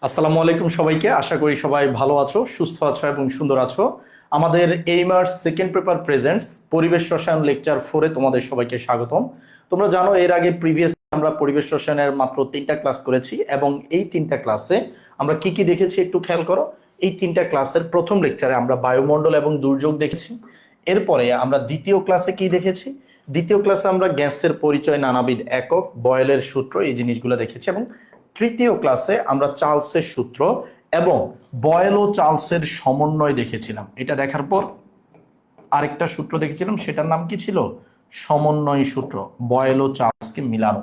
আসসালামু আলাইকুম সবাইকে। আশা করি সবাই ভালো আছো, সুস্থ আছো এবং সুন্দর আছো। আমাদের এইমার্স সেকেন্ড পেপার প্রেজেন্টস পরিবেশ রসায়ন লেকচার 4-এ তোমাদের সবাইকে স্বাগতম। তোমরা জানো এর আগে প্রিভিয়াস আমরা পরিবেশ রসায়নের মাত্র 3টা ক্লাস করেছি এবং এই 3টা ক্লাসে আমরা কি কি দেখেছি একটু খেয়াল করো। এই 3টা ক্লাসের প্রথম লেকচারে আমরা বায়ুমণ্ডল এবং দুর্যোগ দেখেছি। এরপরে আমরা দ্বিতীয় ক্লাসে কি দেখেছি? দ্বিতীয় ক্লাসে আমরা গ্যাসের পরিচয়, নানাবিধ একক, বয়েলের সূত্র, এই জিনিসগুলো দেখেছি। এবং তৃতীয় ক্লাসে আমরা চার্লসের সূত্র এবং বয়েল ও চার্লসের সমন্বয় দেখেছিলাম। এটা দেখার পর আরেকটা সূত্র দেখেছিলাম, সেটার নাম কি ছিল? সমন্বয় সূত্র, বয়েল ও চার্লসকে মিলানো।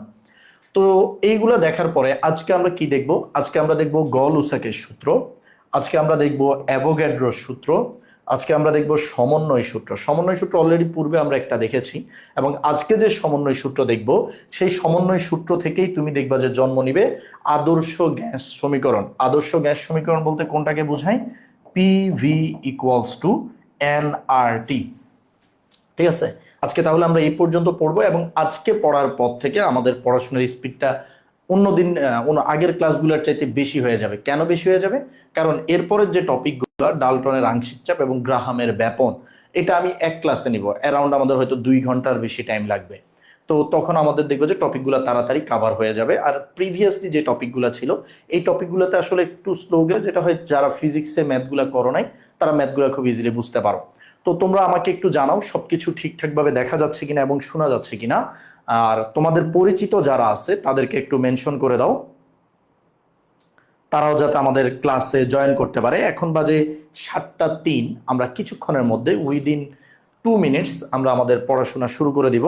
তো এইগুলো দেখার পরে আজকে আমরা কি দেখব? আজকে আমরা দেখব গল-উসাকের সূত্র, আজকে আমরা দেখব অ্যাভোগাড্রোর সূত্র, আজকে আমরা দেখব সমন্বয় সূত্র। সমন্বয় সূত্র অলরেডি পূর্বে আমরা একটা দেখেছি এবং আজকে যে সমন্বয় সূত্র দেখব সেই সমন্বয় সূত্র থেকেই তুমি দেখবা যে জন্ম নিবে আদর্শ গ্যাস সমীকরণ। আদর্শ গ্যাস সমীকরণ বলতে কোনটাকে বোঝায়? PV equals to nRT. ঠিক আছে, আজকে তাহলে আমরা এই পর্যন্ত পড়বো এবং আজকে পড়ার পর থেকে আমাদের পড়াশোনার স্পিডটা অন্যদিন আগের ক্লাসগুলোর চাইতে বেশি হয়ে যাবে। কেন বেশি হয়ে যাবে? কারণ এরপরের যে টপিকগুলো, ডালটনের আংশিক চাপ এবং গ্রাহামের ব্যাপন, এটা আমি এক ক্লাসে নিব। অ্যারাউন্ড আমাদের হয়তো 2 ঘন্টার বেশি টাইম লাগবে। তো তখন আমাদের দেখবো যে টপিকগুলো তাড়াতাড়ি কাভার হয়ে যাবে। আর প্রিভিয়াসলি যে টপিকগুলো ছিল এই টপিকগুলোতে আসলে একটু স্লো গেলে যেটা হয়, যারা ফিজিক্সে ম্যাথগুলো করো নাই তারা ম্যাথগুলো খুব ইজিলি বুঝতে পারো। তো তোমরা আমাকে একটু জানাও সবকিছু ঠিকঠাক ভাবে দেখা যাচ্ছে কিনা এবং শোনা যাচ্ছে কিনা। আর তোমাদের পরিচিত যারা আছে তাদেরকে একটু মেনশন করে দাও, তারাও যাতে আমাদের ক্লাসে জয়েন করতে পারে। এখন বাজে 7টা 3। আমরা কিছুক্ষণের মধ্যে উইদিন 2 মিনিটস আমরা আমাদের পড়াশোনা শুরু করে দিব।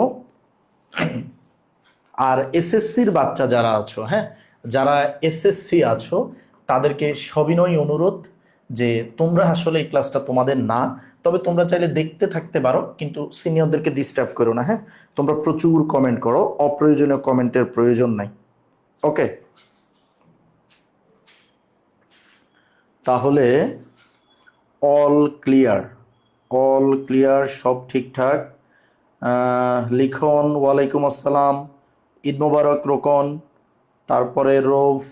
আর এসএসসির বাচ্চা যারা আছো, হ্যাঁ, যারা এসএসসি আছো তাদেরকে সবিনয় অনুরোধ যে তোমরা আসলে এই ক্লাসটা তোমাদের না, তবে তোমরা চাইলে দেখতে থাকতে পারো, কিন্তু সিনিয়রদেরকে ডিস্টার্ব করো না। হ্যাঁ, তোমরা প্রচুর কমেন্ট করো, অপ্রয়োজনীয় কমেন্টের প্রয়োজন নাই। ওকে, তাহলে অল ক্লিয়ার, অল ক্লিয়ার, সব ঠিকঠাক। লিখন ওয়ালাইকুম আসসালাম, ঈদ মোবারক রোকন, তারপরে রৌফ,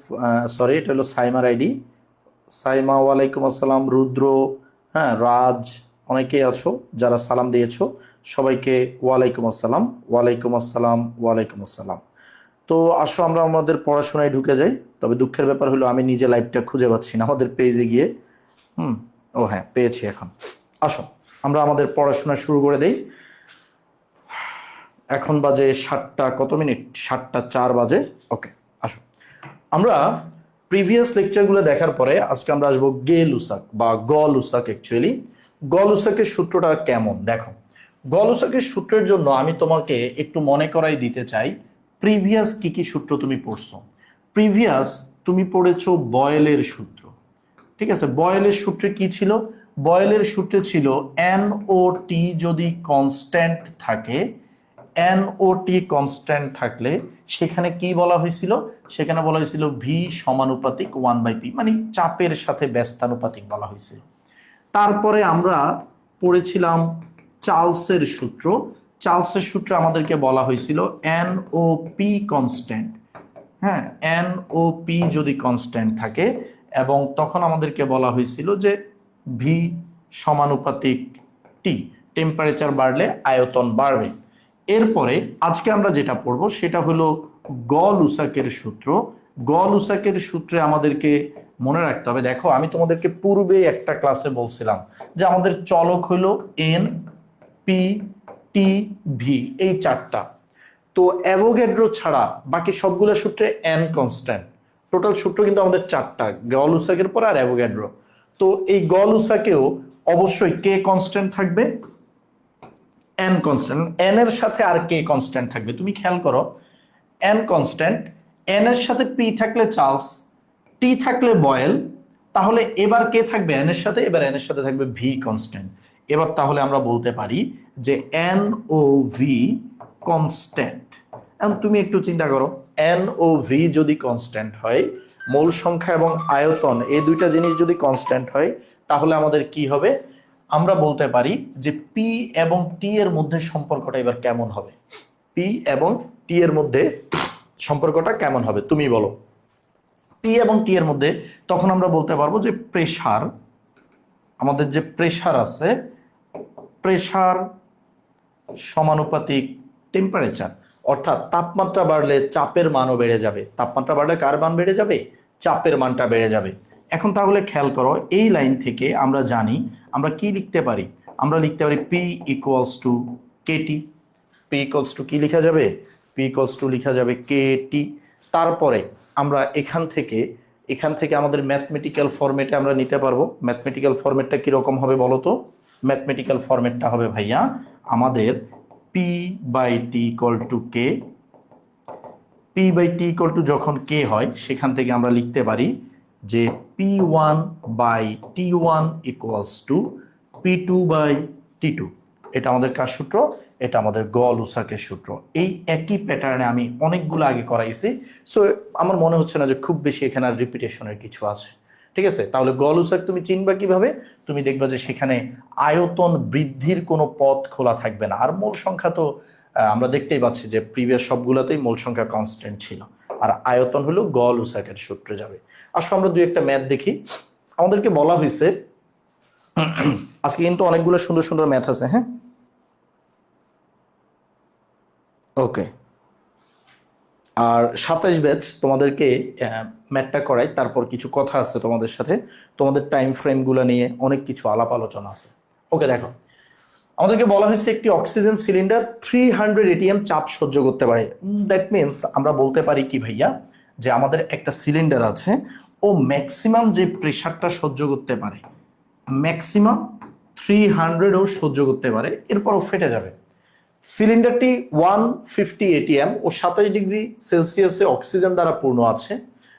সরি এটা হলো সাইমার আইডি, সাইমা ওয়ালাইকুম আসসালাম, রুদ্র, হ্যাঁ, রাজ, অনেকেই আছো যারা সালাম দিয়েছো, সবাইকে ওয়ালাইকুম আসসালাম, ওয়ালাইকুম আসসালাম, ওয়ালাইকুম আসসালাম। তো আসো আমরা আমাদের পড়াশোনায় ঢুকে যাই। তবে দুঃখের ব্যাপার হলো আমি নিজে লাইভটা খুঁজে পাচ্ছি না আমাদের পেজে গিয়ে। ও হ্যাঁ, পেয়েছি এখন। আসো আমরা আমাদের পড়াশোনা শুরু করে দেই। এখন বাজে 7টা কত মিনিট? 7টা 4 বাজে। ওকে, আসো আমরা প্রিভিয়াস লেকচারগুলো দেখার পরে আজকে আমরা আসবো গে-লুসাক বা গ-লুসাক। অ্যাকচুয়ালি গ-লুসাকের সূত্রটা কেমন দেখো। গ-লুসাকের সূত্রের জন্য আমি তোমাকে একটু মনে করাই দিতে চাই প্রিভিয়াস কি কি সূত্র তুমি পড়ছো। প্রিভিয়াস তুমি পড়েছো বয়েলের সূত্র। ঠিক আছে, বয়েলের সূত্রে কি ছিল? বয়েলের সূত্রে ছিল এন ও টি যদি কনস্ট্যান্ট থাকে, এন ও টি কনস্ট্যান্ট থাকলে সেখানে কি বলা হয়েছিল? সেখানে বলা হয়েছিল ভি সমানুপাতিক 1/p, মানে চাপের সাথে ব্যস্তানুপাতিক বলা হয়েছিল। তারপরে আমরা পড়েছিলাম চার্লসের সূত্র। চার্লসের সূত্রে আমাদেরকে বলা হয়েছিল এন ও পি কনস্ট্যান্ট, হ্যাঁ, এন ও পি যদি কনস্ট্যান্ট থাকে, এবং তখন আমাদেরকে বলা হয়েছিল যে ভি সমানুপাতিক টি, টেম্পারেচার বাড়লে আয়তন বাড়বে। এরপরে আজকে আমরা যেটা পড়বো সেটা হলো গ-লুসাকের সূত্র। গ-লুসাকের সূত্রে আমাদেরকে মনে রাখতে হবে, দেখো আমি তোমাদেরকে পূর্বে একটা ক্লাসে বলছিলাম যে আমাদের চলক হলো এন, পি, টি, ভি, এই 4টা। তো অ্যাভোগাড্রো ছাড়া বাকি সবগুলো সূত্রে এন কনস্ট্যান্ট। টোটাল সূত্র কিন্তু আমাদের 4টা, গ-লুসাকের পর আর অ্যাভোগাড্রো। তো এই গ-লুসাকেও অবশ্যই কে কনস্ট্যান্ট থাকবে, এন কনস্ট্যান্ট, এন এর সাথে আর কে কনস্ট্যান্ট থাকবে। তুমি খেয়াল করো, এন কনস্ট্যান্ট, এন এর সাথে পি থাকলে চার্লস, টি থাকলে বয়েল, তাহলে এবার কে থাকবে এন এর সাথে? এবার এন এর সাথে থাকবে ভি কনস্ট্যান্ট। এবার তাহলে আমরা বলতে পারি যে এন ও ভি কনস্ট্যান্ট। এখন তুমি একটু চিন্তা করো, এন ও ভি যদি কনস্ট্যান্ট হয়, মূল সংখ্যা এবং আয়তন এই দুইটা জিনিস যদি কনস্ট্যান্ট হয়, তাহলে আমাদের কি হবে? আমরা বলতে পারি যে পি এবং টি এর মধ্যে সম্পর্কটা এবার কেমন হবে। পি এবং টি এর মধ্যে সম্পর্কটা কেমন হবে তুমি বলো। পি এবং টি এর মধ্যে তখন আমরা বলতে পারবো যে প্রেসার, আমাদের যে প্রেসার আছে, প্রেসার সমানুপাতিক টেম্পারেচার, অর্থাৎ তাপমাত্রা বাড়লে চাপের মানও বেড়ে যাবে। তাপমাত্রা বাড়লে কার মান বেড়ে যাবে? চাপের মানটা বেড়ে যাবে। এখন তাহলে খেয়াল করো, এই লাইন থেকে আমরা জানি আমরা কি লিখতে পারি? আমরা লিখতে পারি P equals to KT. P equals to কি লেখা যাবে? পি ইকুয়ালস টু লেখা যাবে কেটি। তারপরে আমরা এখান থেকে আমাদের ম্যাথমেটিক্যাল ফরম্যাটে আমরা নিতে পারবো। ম্যাথমেটিক্যাল ফরম্যাটটা কিরকম হবে বলো তো? ম্যাথমেটিক্যাল ফরম্যাটটা হবে ভাইয়া আমাদের P by T equal to K. P by T equal to যখন কে হয়, সেখান থেকে আমরা লিখতে পারি যে P one by T one equals to P two by T two. এটা আমাদের কার সূত্র? এটা আমাদের গ-লুসাকের সূত্র। এই একই প্যাটার্নে আমি অনেকগুলো আগে করাইছি, সো আমার মনে হচ্ছে না যে খুব বেশি এখানে আর রিপিটেশনের কিছু আছে। ঠিক আছে, তাহলে গ-লুসাক তুমি চিনবা কিভাবে? তুমি দেখবা যে সেখানে আয়তন বৃদ্ধির কোনো পথ খোলা থাকবে না। আর মূল সংখ্যা তো আমরা দেখতেই পাচ্ছি যে প্রিভিয়াস সবগুলোতেই মূল সংখ্যা কনস্ট্যান্ট ছিল, আর আয়তন হলো গ-লুসাকের সূত্রে যাবে। আসলে আমরা দুই একটা ম্যাথ দেখি। আমাদেরকে বলা হয়েছে আজকে কিন্তু অনেকগুলো সুন্দর সুন্দর ম্যাথ আছে। হ্যাঁ, ওকে। আর 27 ব্যাচ তোমাদেরকে ম্যাথটা করাই, তারপর কিছু কথা আছে তোমাদের সাথে, তোমাদের টাইম ফ্রেমগুলো নিয়ে অনেক কিছু আলাপ আলোচনা আছে। ওকে, দেখো আমাদেরকে বলা হয়েছে একটি অক্সিজেন সিলিন্ডার 300 এটিএম চাপ সহ্য করতে পারে। দ্যাট মিনস আমরা বলতে পারি কি ভাইয়া, যে আমাদের একটা সিলিন্ডার আছে, ও ম্যাক্সিমাম যে প্রেসারটা সহ্য করতে পারে, ম্যাক্সিমাম 300 ও সহ্য করতে পারে, এরপরও ফেটে যাবে। সিলিন্ডারটি 150 এটিএম ও 27 ডিগ্রি সেলসিয়াসে অক্সিজেন দ্বারা পূর্ণ আছে।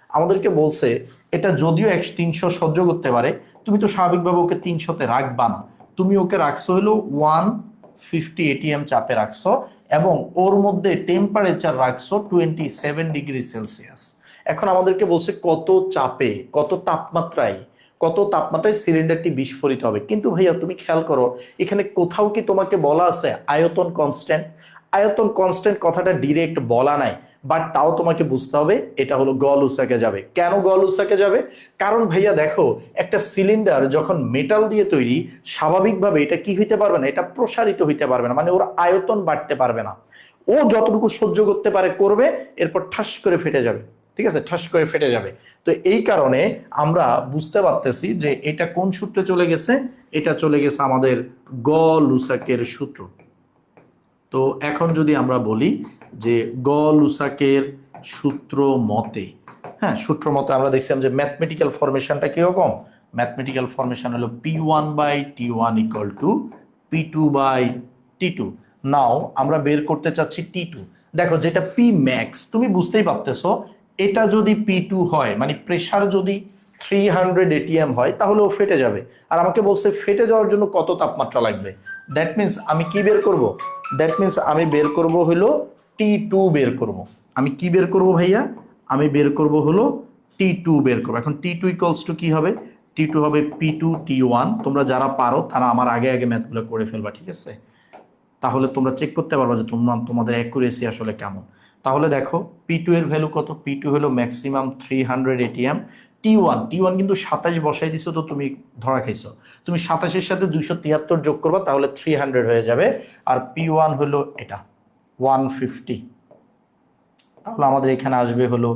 আমাদেরকে বলছে এটা যদিও 300 সহ্য করতে পারে, তুমি তো স্বাভাবিকভাবে ওকে 300-তে রাখবা না, তুমি ওকে রাখছো হলো 150 এটিএম চাপে রাখছো, এবং ওর মধ্যে টেম্পারেচার রাখছো 27 ডিগ্রি সেলসিয়াস। এখন আমাদেরকে বলছে কত চাপে, কত তাপমাত্রায় সিলিন্ডারটি বিস্ফোরিত হবে। কিন্তু ভাইয়া তুমি খেয়াল করো, এখানে কোথাও কি তোমাকে বলা আছে আয়তন কনস্ট্যান্ট? আয়তন কনস্ট্যান্ট কথাটা ডিরেক্ট বলা নাই, বাট তাও তোমাকে বুঝতে হবে এটা হলো গ-লুসাকে যাবে। কেন গ-লুসাকে যাবে? কারণ ভাইয়া দেখো, একটা সিলিন্ডার যখন মেটাল দিয়ে তৈরি, স্বাভাবিকভাবে এটা কি হইতে পারবে না, এটা প্রসারিত হইতে পারবে না, মানে ওর আয়তন বাড়তে পারবে না। ও যতটুকু সহ্য করতে পারে করবে, এরপর ঠাস করে ফেটে যাবে। ঠিক আছে, ঠাস করে ফেটে যাবে। তো এই কারণে আমরা বুঝতে পারতেছি যে এটা কোন সূত্রে চলে গেছে, এটা চলে গেছে আমাদের গ-লুসাকের সূত্র। তো এখন যদি আমরা বলি যে গ-লুসাকের সূত্র মতে, হ্যাঁ সূত্র মতে আমরা দেখছিলাম যে ম্যাথমেটিক্যাল ফরমেশনটা কিরকম? ম্যাথমেটিক্যাল ফরমেশন হলো P one by T one equal to P two by T two. Now আমরা বের করতে চাচ্ছি টি টু। দেখো যেটা পি ম্যাক্স, তুমি বুঝতেই পারতেছো, এটা যদি পি টু হয়, মানে প্রেসার যদি 300 এটিএম হয়, তাহলে ও ফেটে যাবে। আর আমাকে বলছে ফেটে যাওয়ার জন্য কত তাপমাত্রা লাগবে। দ্যাট মিনস আমি কি বের করব? দ্যাট মিনস আমি বের করব হলো টি টু বের করব। আমি কি বের করব ভাইয়া? আমি বের করব হলো টি টু বের করবো। এখন টি টু ইকুয়ালস টু কি হবে? টি টু হবে পি টু টি ওয়ান। তোমরা যারা পারো তারা আমার আগে আগে ম্যাথগুলো করে ফেলবা, ঠিক আছে? তাহলে তোমরা চেক করতে পারবা যে তোমাদের অ্যাকুরেসি আসলে কেমন। তাহলে দেখো পি টু এর ভ্যালু কত? পি টু হলো ম্যাক্সিমাম 300 এটিএম। টি ওয়ান কিন্তু 27 বসাই দিছো, তো তুমি ধরা খাইছো। তুমি 27-এর সাথে 273 যোগ করবা, তাহলে 300 হয়ে যাবে। আর পি ওয়ান হলো এটা 150, তাহলে আমাদের এখানে আসবে হলো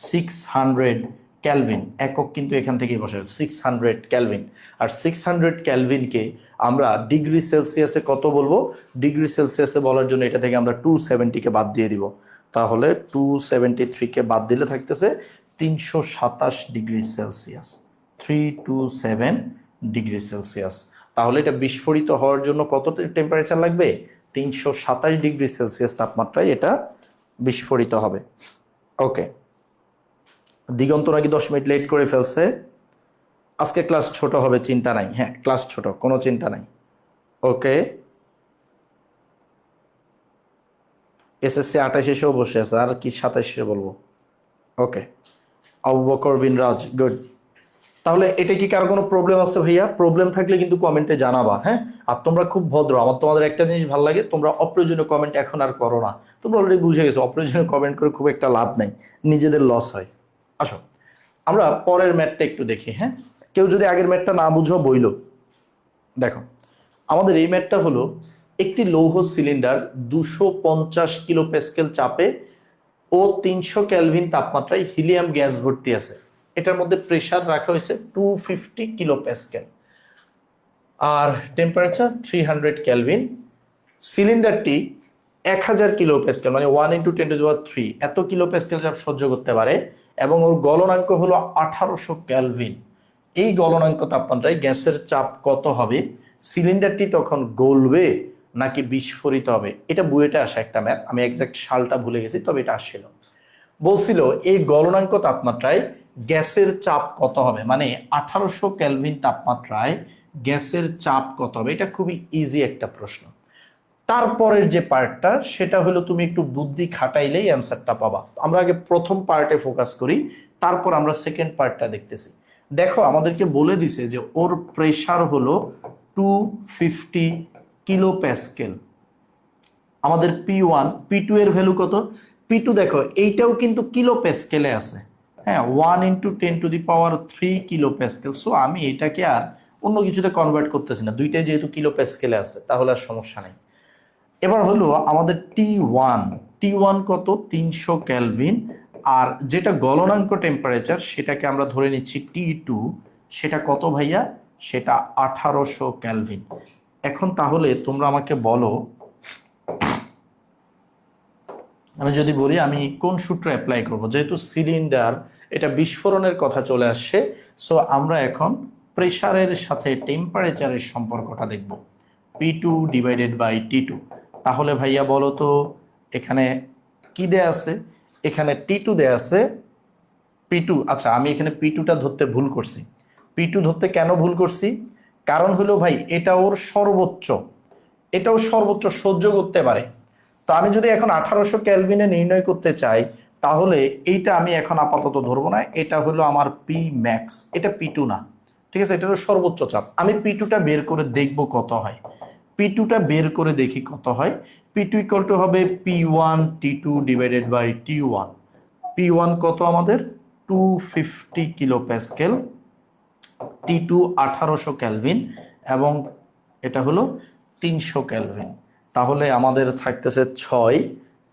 600 ক্যালভিন। একক কিন্তু এখান থেকেই বসে 600 ক্যালভিন। আর 600 ক্যালভিনকে আমরা ডিগ্রি সেলসিয়াসে কত বলবো? ডিগ্রি সেলসিয়াসে বলার জন্য এটা থেকে আমরা 270-কে বাদ দিয়ে দিব। তাহলে 273-কে বাদ দিলে থাকতেছে 327 ডিগ্রি সেলসিয়াস, 327 ডিগ্রি সেলসিয়াস। তাহলে এটা বিস্ফোরিত হওয়ার জন্য কত টেম্পারেচার লাগবে? 327 ডিগ্রি সেলসিয়াস তাপমাত্রায় এটা বিস্ফোরিত হবে। ওকে, দিগন্ত নাকি 10 মিনিট লেট করে ফেলছে। আজকে ক্লাস ছোট হবে, চিন্তা নাই। হ্যাঁ ক্লাস ছোট, কোনো চিন্তা নাই। ওকে, এসএসসি 28 এসেও বসে আছে, আর কি 27-এ বলবো। ওকে, আবু বকর বিন রাজ, গুড। তাহলে এটা কি কারো কোনো প্রবলেম আছে ভাইয়া? প্রবলেম থাকলে কিন্তু কমেন্টে জানাবা। হ্যাঁ, আর তোমরা খুব ভদ্র, আমার তোমাদের একটা জিনিস ভালো লাগে, তোমরা অপ্রয়োজনীয় কমেন্ট এখন আর করো না। তোমরা অলরেডি বুঝে গেছো অপ্রয়োজনীয় কমেন্ট করে খুব একটা লাভ নাই, নিজেদের লস হয়। আসো আমরা পরের ম্যাথটা একটু দেখি। হ্যাঁ, কেউ যদি আগের ম্যাথটা না বুঝো বইলো। দেখো আমাদের এই ম্যাথটা হলো একটি লৌহ সিলিন্ডার 250 কিলো প্যাসকেল চাপে ও 300 কেলভিন তাপমাত্রায় হিলিয়াম গ্যাস ভর্তি আছে। এটার মধ্যে প্রেসার রাখা হয়েছে 250 কিলো প্যাসকেল আর টেম্পারেচার 300 কেলভিন। সিলিন্ডারটি 1000 কিলো প্যাসকেল মানে 1 × 10⁻³ এত কিলো প্যাসকেল চাপ সহ্য করতে পারে এবং ওর গলনাঙ্ক হলো 1800 কেলভিন। এই গলনাঙ্ক তাপমাত্রায় গ্যাসের চাপ কত হবে? সিলিন্ডারটি তখন গলবে নাকি বিস্ফোরিত হবে? এটা বুয়েটে আসা একটা ম্যাথ, আমি এক্সাক্ট সালটা ভুলে গেছি, তবে এটা আসছিল। বলছিল এই গলনাঙ্ক তাপমাত্রায় গ্যাসের চাপ কত হবে, মানে 1800 কেলভিন তাপমাত্রায় গ্যাসের চাপ কত হবে। এটা খুবই ইজি একটা প্রশ্ন। তারপরের যে পার্টটা সেটা হলো তুমি একটু বুদ্ধি খাটাইলেই অ্যান্সারটা পাবা। আমরা আগে প্রথম পার্টে ফোকাস করি, তারপর আমরা সেকেন্ড পার্টটা দেখতেছি। দেখো আমাদেরকে বলে দিছে যে ওর প্রেসার হলো 250 কিলো প্যাসকেল। আমাদের P1 P2 এর ভ্যালু কত? P2 দেখো এইটাও কিন্তু কিলো প্যাসকেলে আছে। হ্যাঁ, 1 × 10⁻³ কিলো প্যাসকেল। সো আমি এটাকে আর অন্য কিছুতে কনভার্ট করতেছি না, দুইটাই যেহেতু কিলো প্যাসকেলে আছে তাহলে আর সমস্যা নেই। এবার হলো আমাদের T1 কত? 300 কেলভিন। আর যেটা গলনাঙ্ক টেম্পারেচার সেটাকে আমরা ধরে নিচ্ছি T2, সেটা কত ভাইয়া? সেটা 1800 কেলভিন। এখন তাহলে তোমরা আমাকে বলো, আমি যদি বলি আমি কোন সূত্র অ্যাপ্লাই করব, যেহেতু সিলিন্ডার এটা বিস্ফোরণের কথা চলে আসছে, সো আমরা এখন প্রেসারের সাথে টেম্পারেচারের সম্পর্কটা দেখব, P2/T2। তাহলে ভাইয়া বলো তো এখানে কি দেয়া আছে? এখানে T2 দেয়া আছে, P2। আচ্ছা আমি এখানে P2টা ধরতে ভুল করছি। P2 ধরতে কেন ভুল করছি? কারণ হলো ভাই এটা ওর সর্বোচ্চ, এটাও সর্বোচ্চ সহ্য করতে পারে। তো আমি যদি এখন 1800 কেলভিনে নির্ণয় করতে চাই তাহলে এইটা আমি এখন আপাতত ধরবো না, এটা হলো আমার P ম্যাক্স, এটা P2 না। ঠিক আছে, এটা হলো সর্বোচ্চ চাপ। আমি P2টা বের করে দেখব কত হয়। P2টা বের করে দেখি কত হয়। P2 = হবে P1T2/T1। P1 কত আমাদের? 250 কিলো প্যাসকেল, T2 1800 কেলভিন এবং এটা হলো 300 কেলভিন। তাহলে আমাদের থাকতেছে 6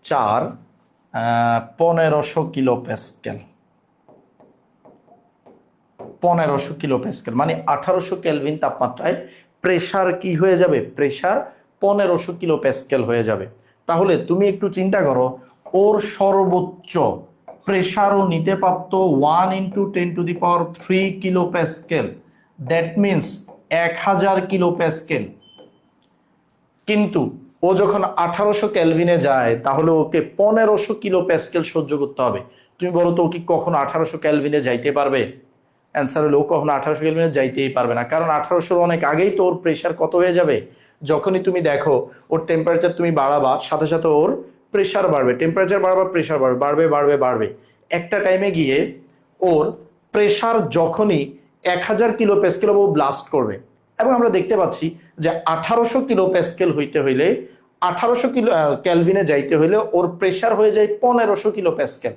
4 1500 কিলো প্যাসকেল। 1500 কিলো প্যাসকেল মানে 1800 কেলভিন তাপমাত্রায় প্রেসার কি হয়ে যাবে? প্রেসার 1500 কিলো প্যাসকেল হয়ে যাবে। তাহলে তুমি একটু চিন্তা করো, ওর সর্বোচ্চ প্রেসারও নিতে পারত 1 × 10⁻³ kilo Pascal, that means 1000 kilo Pascal. কিন্তু ও যখন 1800 কেলভিনে যায় তাহলে ওকে 1500 কিলো প্যাসকেল সহ্য করতে হবে। তুমি বলো তো ও কি কখনো 1800 কেলভিনে যাইতে পারবে? অ্যান্সার হলো ও কখনো 1800 কেলভিনে যাইতেই পারবে না, কারণ 1800 অনেক আগেই তো ওর প্রেসার কত হয়ে যাবে। যখনই তুমি দেখো ওর টেম্পারেচার তুমি বাড়াবা সাথে সাথে ওর প্রেসার বাড়বে, টেম্পারেচার বাড়াবা প্রেসার বাড়বে, বাড়বে বাড়বে বাড়বে। একটা টাইমে গিয়ে ওর প্রেসার যখনই 1000 কিলো প্যাসকেল ও ব্লাস্ট করবে। এবং আমরা দেখতে পাচ্ছি যে 1800 কিলো প্যাসকেল হইতে হইলে 1800 কিলো ক্যালভিনে যাইতে হইলে ওর প্রেসার হয়ে যায় 1500 কিলো প্যাসকেল।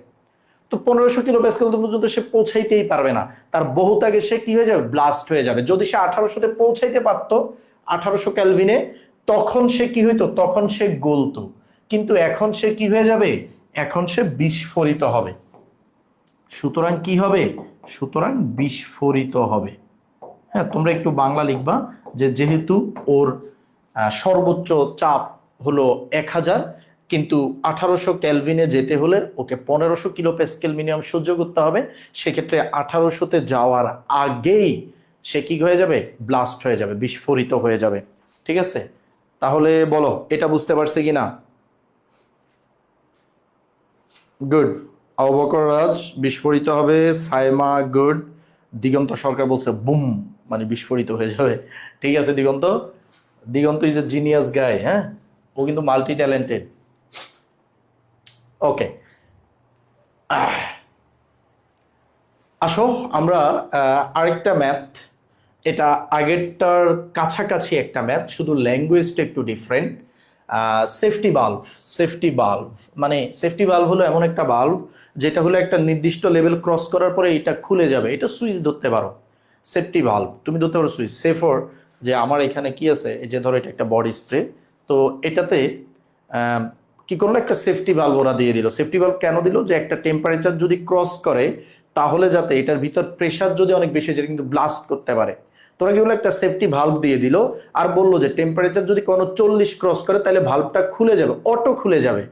তো 1500 কিলো প্যাসকেল পর্যন্ত সে পৌঁছাইতেই পারবে না, তার বহুত আগে সে কি হয়ে যাবে? ব্লাস্ট হয়ে যাবে। যদি সে 1800-তে পৌঁছাইতে পারতো 1800 ক্যালভিনে, তখন সে কি হইতো? তখন সে গলতো। কিন্তু এখন সে কি হয়ে যাবে? এখন সে বিস্ফোরিত হবে। সুতরাং কি হবে? সুতরাং বিস্ফোরিত হবে। হ্যাঁ, তোমরা একটু বাংলা লিখবা যে যেহেতু ওর সর্বোচ্চ চাপ হলো 1000, কিন্তু 1800 ক্যালভিনে যেতে হলে ওকে 1500 কিলো প্যাসকেল মিনিমাম সহ্য করতে হবে। সেক্ষেত্রে 1800-তে যাওয়ার আগেই সে কি হয়ে যাবে? ব্লাস্ট হয়ে যাবে, বিস্ফোরিত হয়ে যাবে। ঠিক আছে, তাহলে বলো এটা বুঝতে পারছি কিনা? গুড। আবু বকর রাজ বিস্ফোরিত হবে। সাইমা গুড। দিগন্ত সরকার বলছে বুম মানে বিস্ফোরিত হয়ে যাবে। ঠিক আছে দিগন্ত, দিগন্ত ইজ এ জিনিয়াস গাই। হ্যাঁ, ও কিন্তু মাল্টি ট্যালেন্টেড। ওকে, আসো আমরা আরেকটা ম্যাথ, এটা আগেরটার কাছাকাছি একটা ম্যাথ, শুধু ল্যাঙ্গুয়েজটা একটু different. Safety bulb. Safety bulb মানে সেফটি বাল্ব হলো এমন একটা বাল্ব যেটা হলো একটা নির্দিষ্ট লেভেল ক্রস করার পরে এটা খুলে যাবে, এটা সুইচ ধরতে পারো। সেফটি ভালভ তুমি ধরতে পারো সুইচ। সেফর যে আমার এখানে কি আছে, এই যে ধরো এটা একটা বডি স্প্রে, তো এটাতে কি করলো, একটা সেফটি ভালভ ওরা দিয়ে দিল। সেফটি ভালভ কেন দিল, যে একটা টেম্পারেচার যদি ক্রস করে তাহলে যাতে এটার ভিতর প্রেশার যদি অনেক বেশি যেটা কিন্তু ব্লাস্ট করতে পারে, তোরা কি হলো একটা সেফটি ভালভ দিয়ে দিল। আর বললো যে টেম্পারেচার যদি কোনো 40 ক্রস করে তাহলে ভালভটা খুলে যাবে, অটো খুলে যাবে,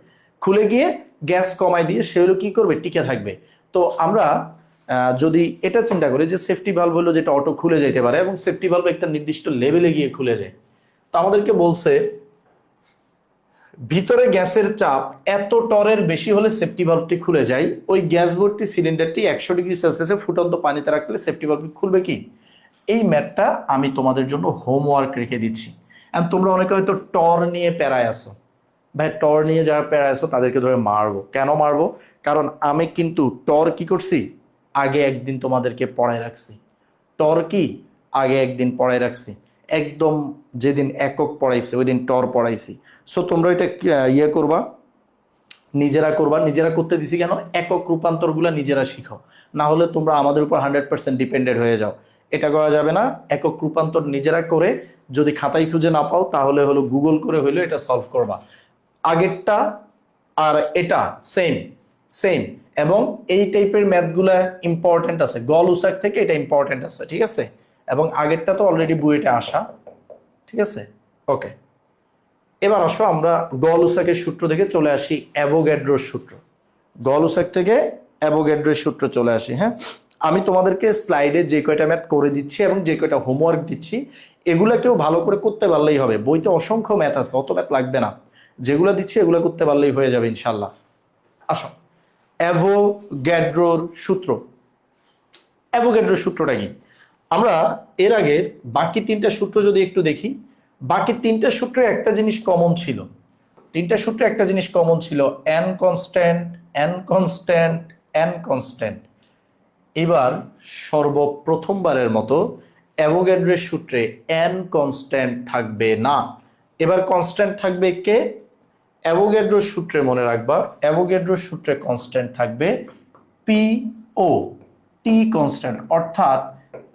খুলে গিয়ে গ্যাস কমাই দিয়ে সেগুলো কি করবে, টিকে থাকবে। তো আমরা যদি এটা চিন্তা করি যে সেফটি ভালভ হলো যেটা অটো খুলে যেতে পারে এবং সেফটি ভালভ একটা নির্দিষ্ট লেভেলে গিয়ে খুলে যায়, তো আমাদেরকে বলছে ভিতরে গ্যাসের চাপ এত টরের বেশি হলে সেফটি ভালভটি খুলে যায়। ওই গ্যাস ভর্তি সিলিন্ডারটি 100 ডিগ্রি সেলসিয়াসে ফুটন্ত পানিতে রাখলে সেফটি ভালভটি খুলবে কি। এই ম্যাথটা আমি তোমাদের জন্য হোমওয়ার্ক রেখে দিচ্ছি। আর তোমরা অনেকে হয়তো টর নিয়ে প্যারায় আসো, ভাই টর নিয়ে যারা প্যারায় আসো তাদেরকে ধরে মারবো। কেন মারবো, কারণ আমি কিন্তু টর কি করছি, আগে একদিন তোমাদেরকে পড়ায় রাখছি। টর কি আগে একদিন পড়ায় রাখছি, একদম যেদিন একক পড়াইছি ওই দিন টর পড়াইছি। সো তোমরা এটা ইয়ে করবা, নিজেরা করবা। নিজেরা করতে দিছি কেন, একক রূপান্তরগুলো নিজেরা শিখো, না হলে তোমরা আমাদের উপর 100% ডিপেন্ডেন্ট হয়ে যাও। এটা করা যাবে না। একক রূপান্তর নিজেরা করে যদি খাতায় খুঁজে না পাও তাহলে হলো গুগল করে হইলো এটা সলভ করবা। আগেরটা আর এটা সেম সেম, এবং এই টাইপের ম্যাথগুলা ইম্পর্টেন্ট আছে, গল উসাক থেকে এটা ইম্পর্টেন্ট আছে, ঠিক আছে। এবং আগেরটা তো অলরেডি বুয়েটে আসা, ঠিক আছে। ওকে, এবার আসো আমরা গল উসাকের সূত্র থেকে চলে আসি অ্যাভোগাড্রোর সূত্র। গল উসাক থেকে অ্যাভোগাড্রোর সূত্র চলে আসি। হ্যাঁ, আমি তোমাদেরকে স্লাইডে যে কয়টা ম্যাথ করে দিচ্ছি এবং যে কয়টা হোমওয়ার্ক দিচ্ছি এগুলা কেউ ভালো করে করতে পারলেই হবে। বইতে অসংখ্য ম্যাথ আছে, অত ম্যাথ লাগবে না। যেগুলো দিচ্ছি এগুলো করতে পারলেই হয়ে যাবে ইনশাল্লাহ। আসো, অ্যাভোগাড্রোর সূত্র। অ্যাভোগাড্রোর সূত্রটা কি, আমরা এর আগে বাকি তিনটা সূত্র যদি একটু দেখি, বাকি তিনটা সূত্রে একটা জিনিস কমন ছিল। তিনটা সূত্রে একটা জিনিস কমন ছিল, N constant, N constant, N constant. এবার সর্বপ্রথমবারের মতো অ্যাভোগাড্রোর সূত্রে এন কনস্ট্যান্ট থাকবে না। এবার কনস্ট্যান্ট থাকবে কে, অ্যাভোগাড্রোর সূত্রে মনে রাখবা, অ্যাভোগাড্রোর সূত্রে কনস্ট্যান্ট থাকবে পি ও টি কনস্ট্যান্ট, অর্থাৎ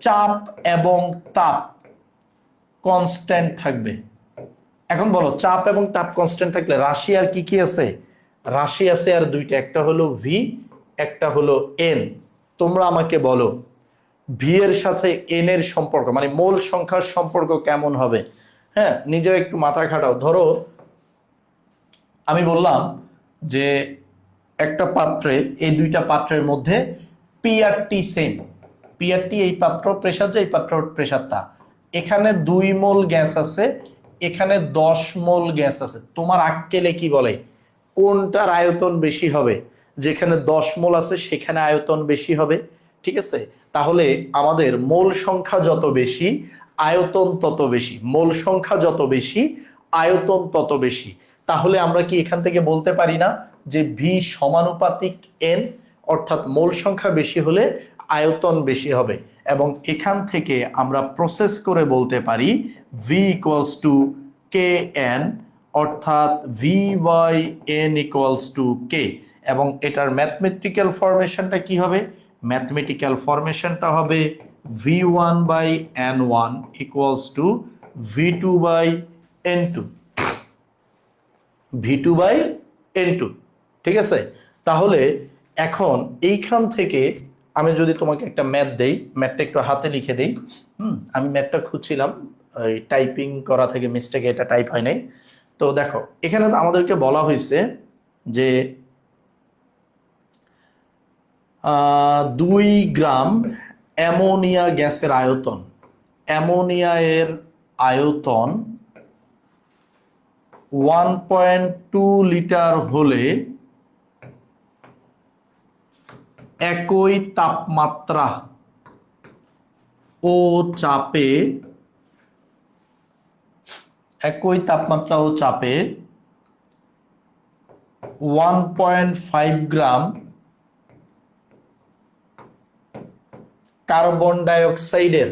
চাপ এবং তাপ কনস্ট্যান্ট থাকবে। এখন বলো, চাপ এবং তাপ কনস্ট্যান্ট থাকলে রাশি আর কি কি আছে, রাশি আছে আর দুইটা, একটা হলো ভি, একটা হলো এন। তোমরা আমাকে বলো ভি এর সাথে এন এর সম্পর্ক মানে মোল সংখ্যার সম্পর্ক কেমন হবে। হ্যাঁ, নিজের একটু মাথা খাটাও। ধরো আমি বললাম যে একটা পাত্রে, এই দুইটা পাত্রের মধ্যে পি আর টি সেম, পি আর টি এই পাত্র প্রেসার যে, এই পাত্র প্রেসারটা, এখানে 2 মোল গ্যাস আছে, এখানে 10 মোল গ্যাস আছে। তোমার আক্কেলে কি বলে কোনটার আয়তন বেশি হবে, যেখানে 10 মোল আছে সেখানে আয়তন বেশি হবে, ঠিক আছে। তাহলে আমাদের মোল সংখ্যা যত বেশি আয়তন তত বেশি, মোল সংখ্যা যত বেশি আয়তন তত বেশি। তাহলে আমরা কি এখান থেকে বলতে পারি না যে ভি সমানুপাতিক এন, অর্থাৎ মোল সংখ্যা বেশি হলে আয়তন বেশি হবে। এবং এখান থেকে আমরা প্রসেস করে বলতে পারি V equals to K N, অর্থাৎ V by N equals to K. এবং এটার ম্যাথমেটিক্যাল ফরমেশনটা কি হবে, ম্যাথমেটিক্যাল ফরমেশনটা হবে V one by N one equals to V two by N two, V two by N two, ঠিক আছে। তাহলে এখন এইখান থেকে আমি যদি তোমাকে একটা ম্যাথ দেই, ম্যাথটা একটু হাতে লিখে দেই। আমি ম্যাথটা খুঁজছিলাম, ওই টাইপিং করা থেকে মিস্টেকে এটা টাইপ হয় নাই। তো দেখো এখানে আমাদেরকে বলা হয়েছে যে 2 গ্রাম অ্যামোনিয়া গ্যাসের আয়তন, অ্যামোনিয়া এর আয়তন 1.2 লিটার হলে একই তাপমাত্রা ও চাপে, একই তাপমাত্রা ও চাপে 1.5 গ্রাম কার্বন ডাইঅক্সাইডের,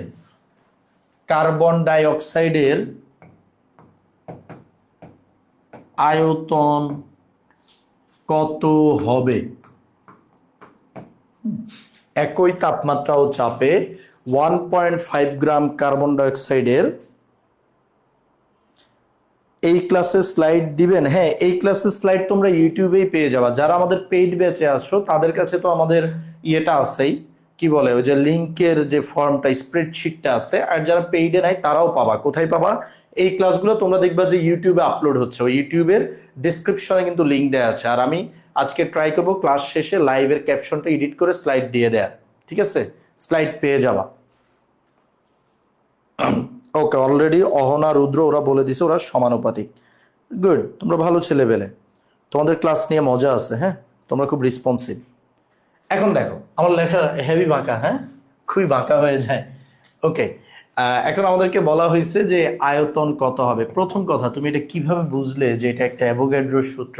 কার্বন ডাইঅক্সাইডের আয়তন কত হবে? একই তাপমাত্রা ও চাপে 1.5 গ্রাম কার্বন ডাইঅক্সাইডের, এই ক্লাসে স্লাইড দিবেন? হ্যাঁ, এই ক্লাসের স্লাইড তোমরা ইউটিউবেই পেয়ে যাবা। যারা আমাদের পেইড ব্যাচে আছো তাদের কাছে তো আমাদের ইয়েটা আছেই, কি বলে ওই যে লিংকের যে ফর্মটা, স্প্রেডশিটটা আছে। আর যারা পেইডে নাই তারাও পাবা। কোথায় পাবা এই ক্লাসগুলো? তোমরা দেখবা যে ইউটিউবে আপলোড হচ্ছে, ওই ইউটিউবের ডেসক্রিপশনে কিন্তু লিংক দেওয়া আছে। আর আমি আজকে ট্রাই করবো ক্লাস শেষে লাইভের ক্যাপশনটা এডিট করে স্লাইড দিয়ে দেয়া, ঠিক আছে? স্লাইড পেয়ে যাবা। ওকে, অলরেডি অহনা রুদ্র ওরা বলে দিছে ওরা সমানুপাতিক। গুড, তোমরা ভালো ছেলে পেলে, তোমাদের ক্লাস নিয়ে মজা আছে। হ্যাঁ, তোমরা খুব রেসপন্সিভ। এখন দেখো আমার লেখা হেভি বাঁকা, হ্যাঁ খুবই বাঁকা হয়ে যায়। ওকে, এখন আমাদেরকে বলা হয়েছে যে আয়তন কত হবে। প্রথম কথা, তুমি এটা কিভাবে বুঝলে যে এটা একটা অ্যাভোগাড্রোর সূত্র?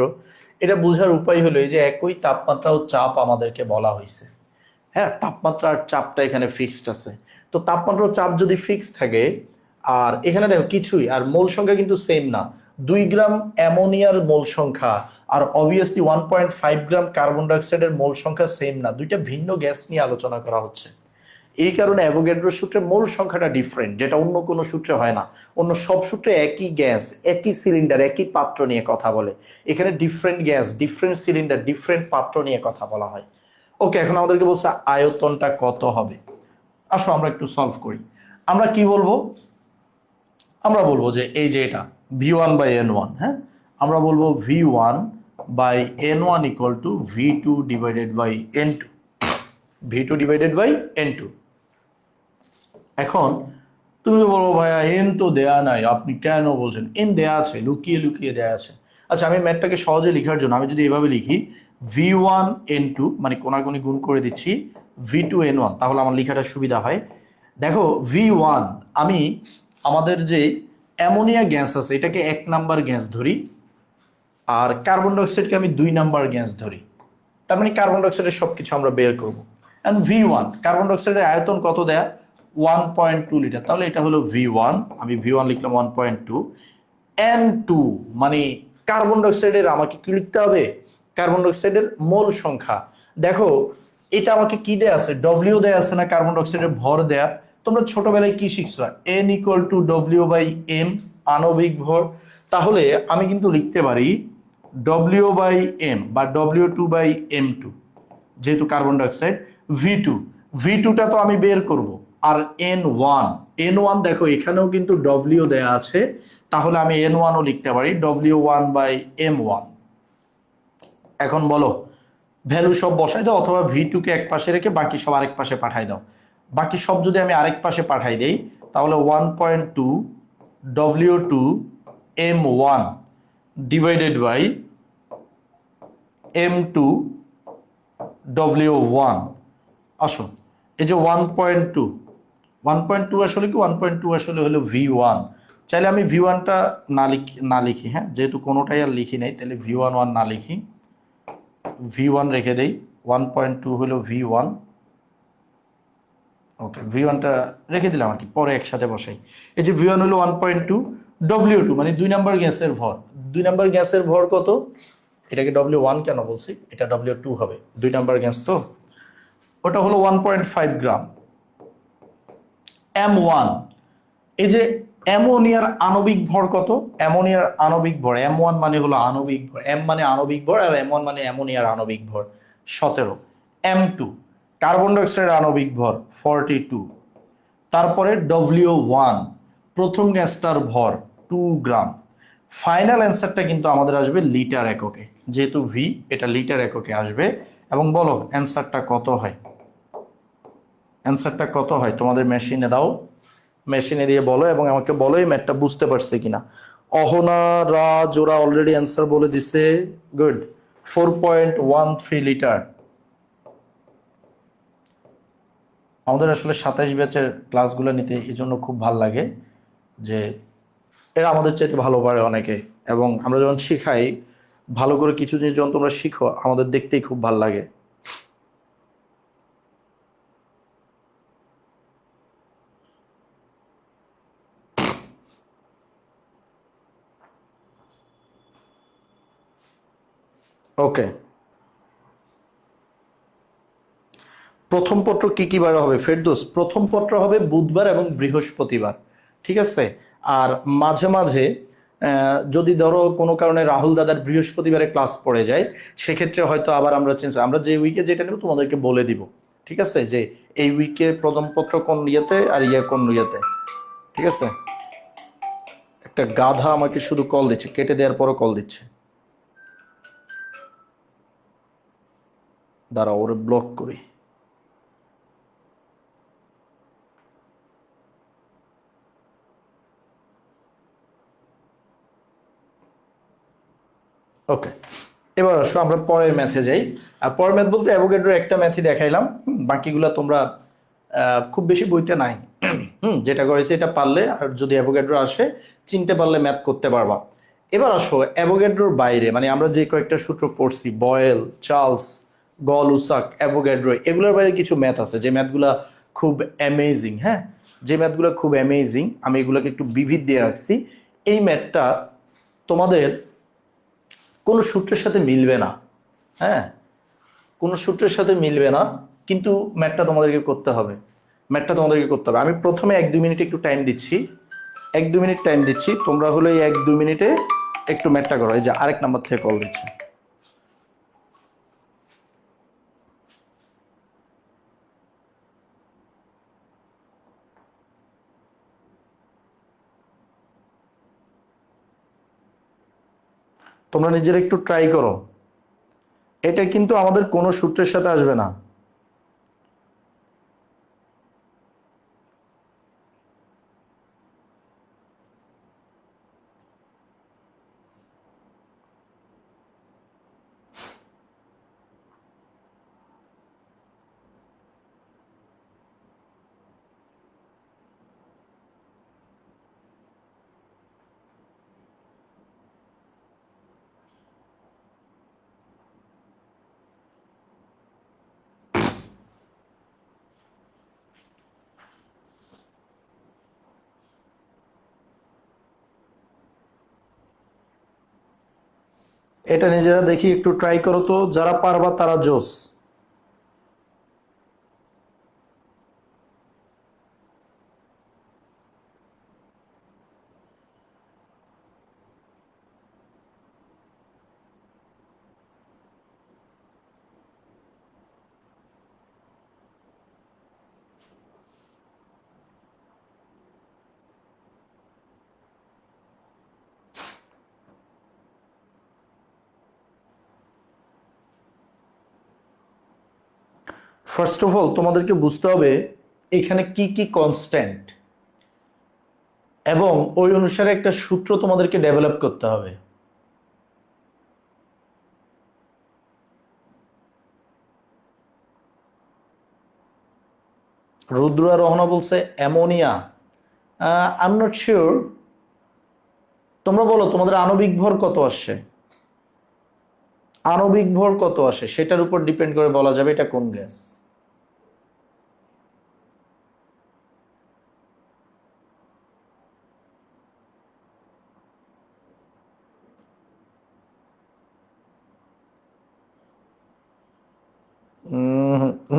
এটা বোঝার উপায় হলো এই যে একই তাপমাত্রা ও চাপ আমাদেরকে বলা হয়েছে। হ্যাঁ, তাপমাত্রা আর চাপটা এখানে ফিক্সড আছে। তো তাপমাত্রা ও চাপ যদি ফিক্স থাকে, আর এখানে দেখো কিছুই, আর মোল সংখ্যা কিন্তু সেম না। 2 গ্রাম অ্যামোনিয়ার মোল সংখ্যা আর অবভিয়াসলি 1.5 গ্রাম কার্বন ডাইঅক্সাইডের মোল সংখ্যা সেম না, দুইটা ভিন্ন গ্যাস নিয়ে আলোচনা করা হচ্ছে। এই কারণে অ্যাভোগাড্রোর সূত্রে মোল সংখ্যাটা ডিফারেন্ট, যেটা অন্য কোনো সূত্রে হয় না। অন্য সব সূত্রে একই গ্যাস, একই সিলিন্ডার, একই পাত্র নিয়ে কথা বলে। এখানে different gas, different cylinder, different পাত্র নিয়ে কথা বলা হয়। ওকে, এখন আমাদেরকে বলছে আয়তনটা কত হবে। আসো আমরা একটু সলভ করি। আমরা কি বলবো? আমরা বলবো যে এই যে এটা V1/N1, হ্যাঁ, আমরা বলবো V1/N1 equal to V2 divided by N2, V2 divided by N2। এখন তুমি বলবো ভাইয়া এন তো দেয়া নাই, আপনি কেন বলছেন? এন দেয়া আছে, লুকিয়ে লুকিয়ে দেয়া আছে। আচ্ছা, আমি ম্যাথটাকে সহজে লেখার জন্য আমি যদি এভাবে লিখি V1N2, মানে কোনাকুনি গুণ করে দিচ্ছি V2N1, তাহলে আমার লেখাটা সুবিধা হয়। দেখো V1, আমি আমাদের যে অ্যামোনিয়া গ্যাস আছে এটাকে 1 নাম্বার গ্যাস ধরি, আর কার্বন ডাইঅক্সাইডকে আমি 2 নাম্বার গ্যাস ধরি। তার মানে কার্বন ডাইঅক্সাইডের সবকিছু আমরা বের করবো। এন্ড V1, কার্বন ডাইঅক্সাইডের আয়তন কত দেয়া? 1.2 লিটার। তাহলে এটা হলো V1, আমি V1 লিখলাম 1.2। N2 মানে কার্বন ডাইঅক্সাইডের আমাকে কি লিখতে হবে? কার্বন ডাইঅক্সাইডের মোল সংখ্যা। দেখো এটা আমাকে কি দেয়া আছে? ডব্লিউ দেয়া আছে না? কার্বন ডাইঅক্সাইডের ভর দেয়া। তোমরা ছোটবেলায় কি শিখছো? N ইকুয়াল টু W/M, আণবিক ভর। তাহলে আমি কিন্তু লিখতে পারি W/M বা W2/M2, যেহেতু কার্বন ডাইঅক্সাইড। V2, V2টা তো আমি বের করব। আর N1, N1 দেখো এখানেও কিন্তু W দেয়া আছে, তাহলে আমি N1ও লিখতে পারি W1/M1। এখন বলো ভ্যালু সব বসাই দাও, অথবা V2 কে এক পাশে রেখে বাকি সব আরেক পাশে পাঠাই দাও। বাকি সব যদি আমি আরেক পাশে পাঠাই দেই তাহলে 1.2 W2M1 divided by M2 W1। আসো, এই যে 1.2, 1.2 আসলে কি? 1.2 আসলে হলো V1। চাইলে আমি V1টা না লিখি, হ্যাঁ, যেহেতু কোনোটাই আর লিখি নাই, তাহলে V1 না লিখি, V1 রেখে দেই। 1.2 হলো V1। ওকে, V1টা রেখে দিলাম আর কি, পরে একসাথে বসাই। এই যে V1 হলো 1.2, W2 মানে 2 নাম্বার গ্যাসের ভর। 2 নাম্বার গ্যাসের ভর কত? এটাকে W1 কেন বলছি? এটা W2 হবে, 2 নাম্বার গ্যাস তো। ওটা হলো 1.5 গ্রাম। M1, এই যে অ্যামোনিয়ার আণবিক ভর কত? অ্যামোনিয়ার আণবিক ভর M1 মানে হলো আণবিক ভর, M মানে আণবিক ভর আর M1 মানে অ্যামোনিয়ার আণবিক ভর 17। M2, কার্বন ডাইঅক্সাইডের আণবিক ভর 42। তারপরে W1, প্রথম গ্যাসটার ভর 2 গ্রাম। ফাইনাল অ্যান্সারটা কিন্তু আমাদের আসবে লিটার এককে, যেহেতু V এটা লিটার এককে আসবে। এবং বলো অ্যান্সারটা কত হয়? অ্যান্সারটা কত হয় তোমাদের মেশিনে দাও, মেশিনে দিয়ে বলো এবং আমাকে বলো এই ম্যাথটা বুঝতে পারছে কিনা। অহনা রাজ ওরা অলরেডি অ্যান্সার বলে দিছে। Good, 4.13 litre. আমাদের আসলে 27 ব্যাচের ক্লাসগুলো নিতে এই জন্য খুব ভাল লাগে যে এরা আমাদের চাইতে ভালো পারে অনেকে, এবং আমরা যখন শিখাই ভালো করে কিছু জিনিস যখন তোমরা শিখো আমাদের দেখতেই খুব ভাল লাগে। ওকে, প্রথম পত্র কি কি বার হবে ফেরদৌস? প্রথম পত্র হবে বুধবার এবং বৃহস্পতিবার, ঠিক আছে। আর মাঝে মাঝে যদি ধরো কোনো কারণে রাহুল দাদার বৃহস্পতিবারে ক্লাস পড়ে যায়, সেক্ষেত্রে হয়তো আবার আমরা চেঞ্জ, আমরা যে উইকে যেটা নেব তোমাদেরকে বলে দিব, ঠিক আছে, যে এই উইকে প্রথম পত্র কোন ইয়েতে আর ইয়ে কোন ইয়েতে, ঠিক আছে। একটা গাধা আমাকে শুধু কল দিচ্ছে, কেটে দেওয়ার পরও কল দিচ্ছে, দাঁড়া ওরে ব্লক করি। ওকে, এবার আসো আমরা পরের ম্যাথে যাই। আর পরের ম্যাথ বলতে অ্যাভোগাড্রো একটা ম্যাথই দেখাইলাম, বাকিগুলো তোমরা খুব বেশি বইতে নাই। যেটা করেছে এটা পারলে, আর যদি অ্যাভোগাড্রো আসে চিনতে পারলে ম্যাথ করতে পারবা। এবার আসো অ্যাভোগাড্রোর বাইরে, মানে আমরা যে কয়েকটা সূত্র পড়ছি, বয়েল, চার্লস, গল, উসাক, অ্যাভোগাড্রো, এগুলোর বাইরে কিছু ম্যাথ আছে যে ম্যাথগুলা খুব অ্যামেজিং। হ্যাঁ, যে ম্যাথগুলো খুব অ্যামেজিং, আমি এগুলোকে একটু বিবিধ দিয়ে রাখছি। এই ম্যাথটা তোমাদের কোনো সূত্রের সাথে মিলবে না। হ্যাঁ, কোনো সূত্রের সাথে মিলবে না, কিন্তু ম্যাথটা তোমাদেরকে করতে হবে, ম্যাথটা তোমাদেরকে করতে হবে। আমি প্রথমে 1-2 মিনিট একটু টাইম দিচ্ছি, 1-2 মিনিট টাইম দিচ্ছি, তোমরা হলো এই 1-2 মিনিটে একটু ম্যাথটা করো। এই যে আরেক নাম্বার থেকে কল দিচ্ছে। তোমরা নিজেরা একটু ট্রাই করো, এটা কিন্তু আমাদের কোনো সূত্রের সাথে আসবে না। এটা নিজেরা দেখি একটু ট্রাই করো তো, যারা পারবা তারা জোস। ফার্স্ট অফ অল তোমাদেরকে বুঝতে হবে এখানে কি কি কনস্ট্যান্ট, এবং ওই অনুসারে একটা সূত্র তোমাদেরকে ডেভেলপ করতে হবে। রুদ্র আর রহনা বলছে ammonia, I am not sure. তোমরা বলো তোমাদের আণবিক ভর কত আসছে, আণবিক ভর কত আসে, সেটার উপর ডিপেন্ড করে বলা যাবে এটা কোন গ্যাস।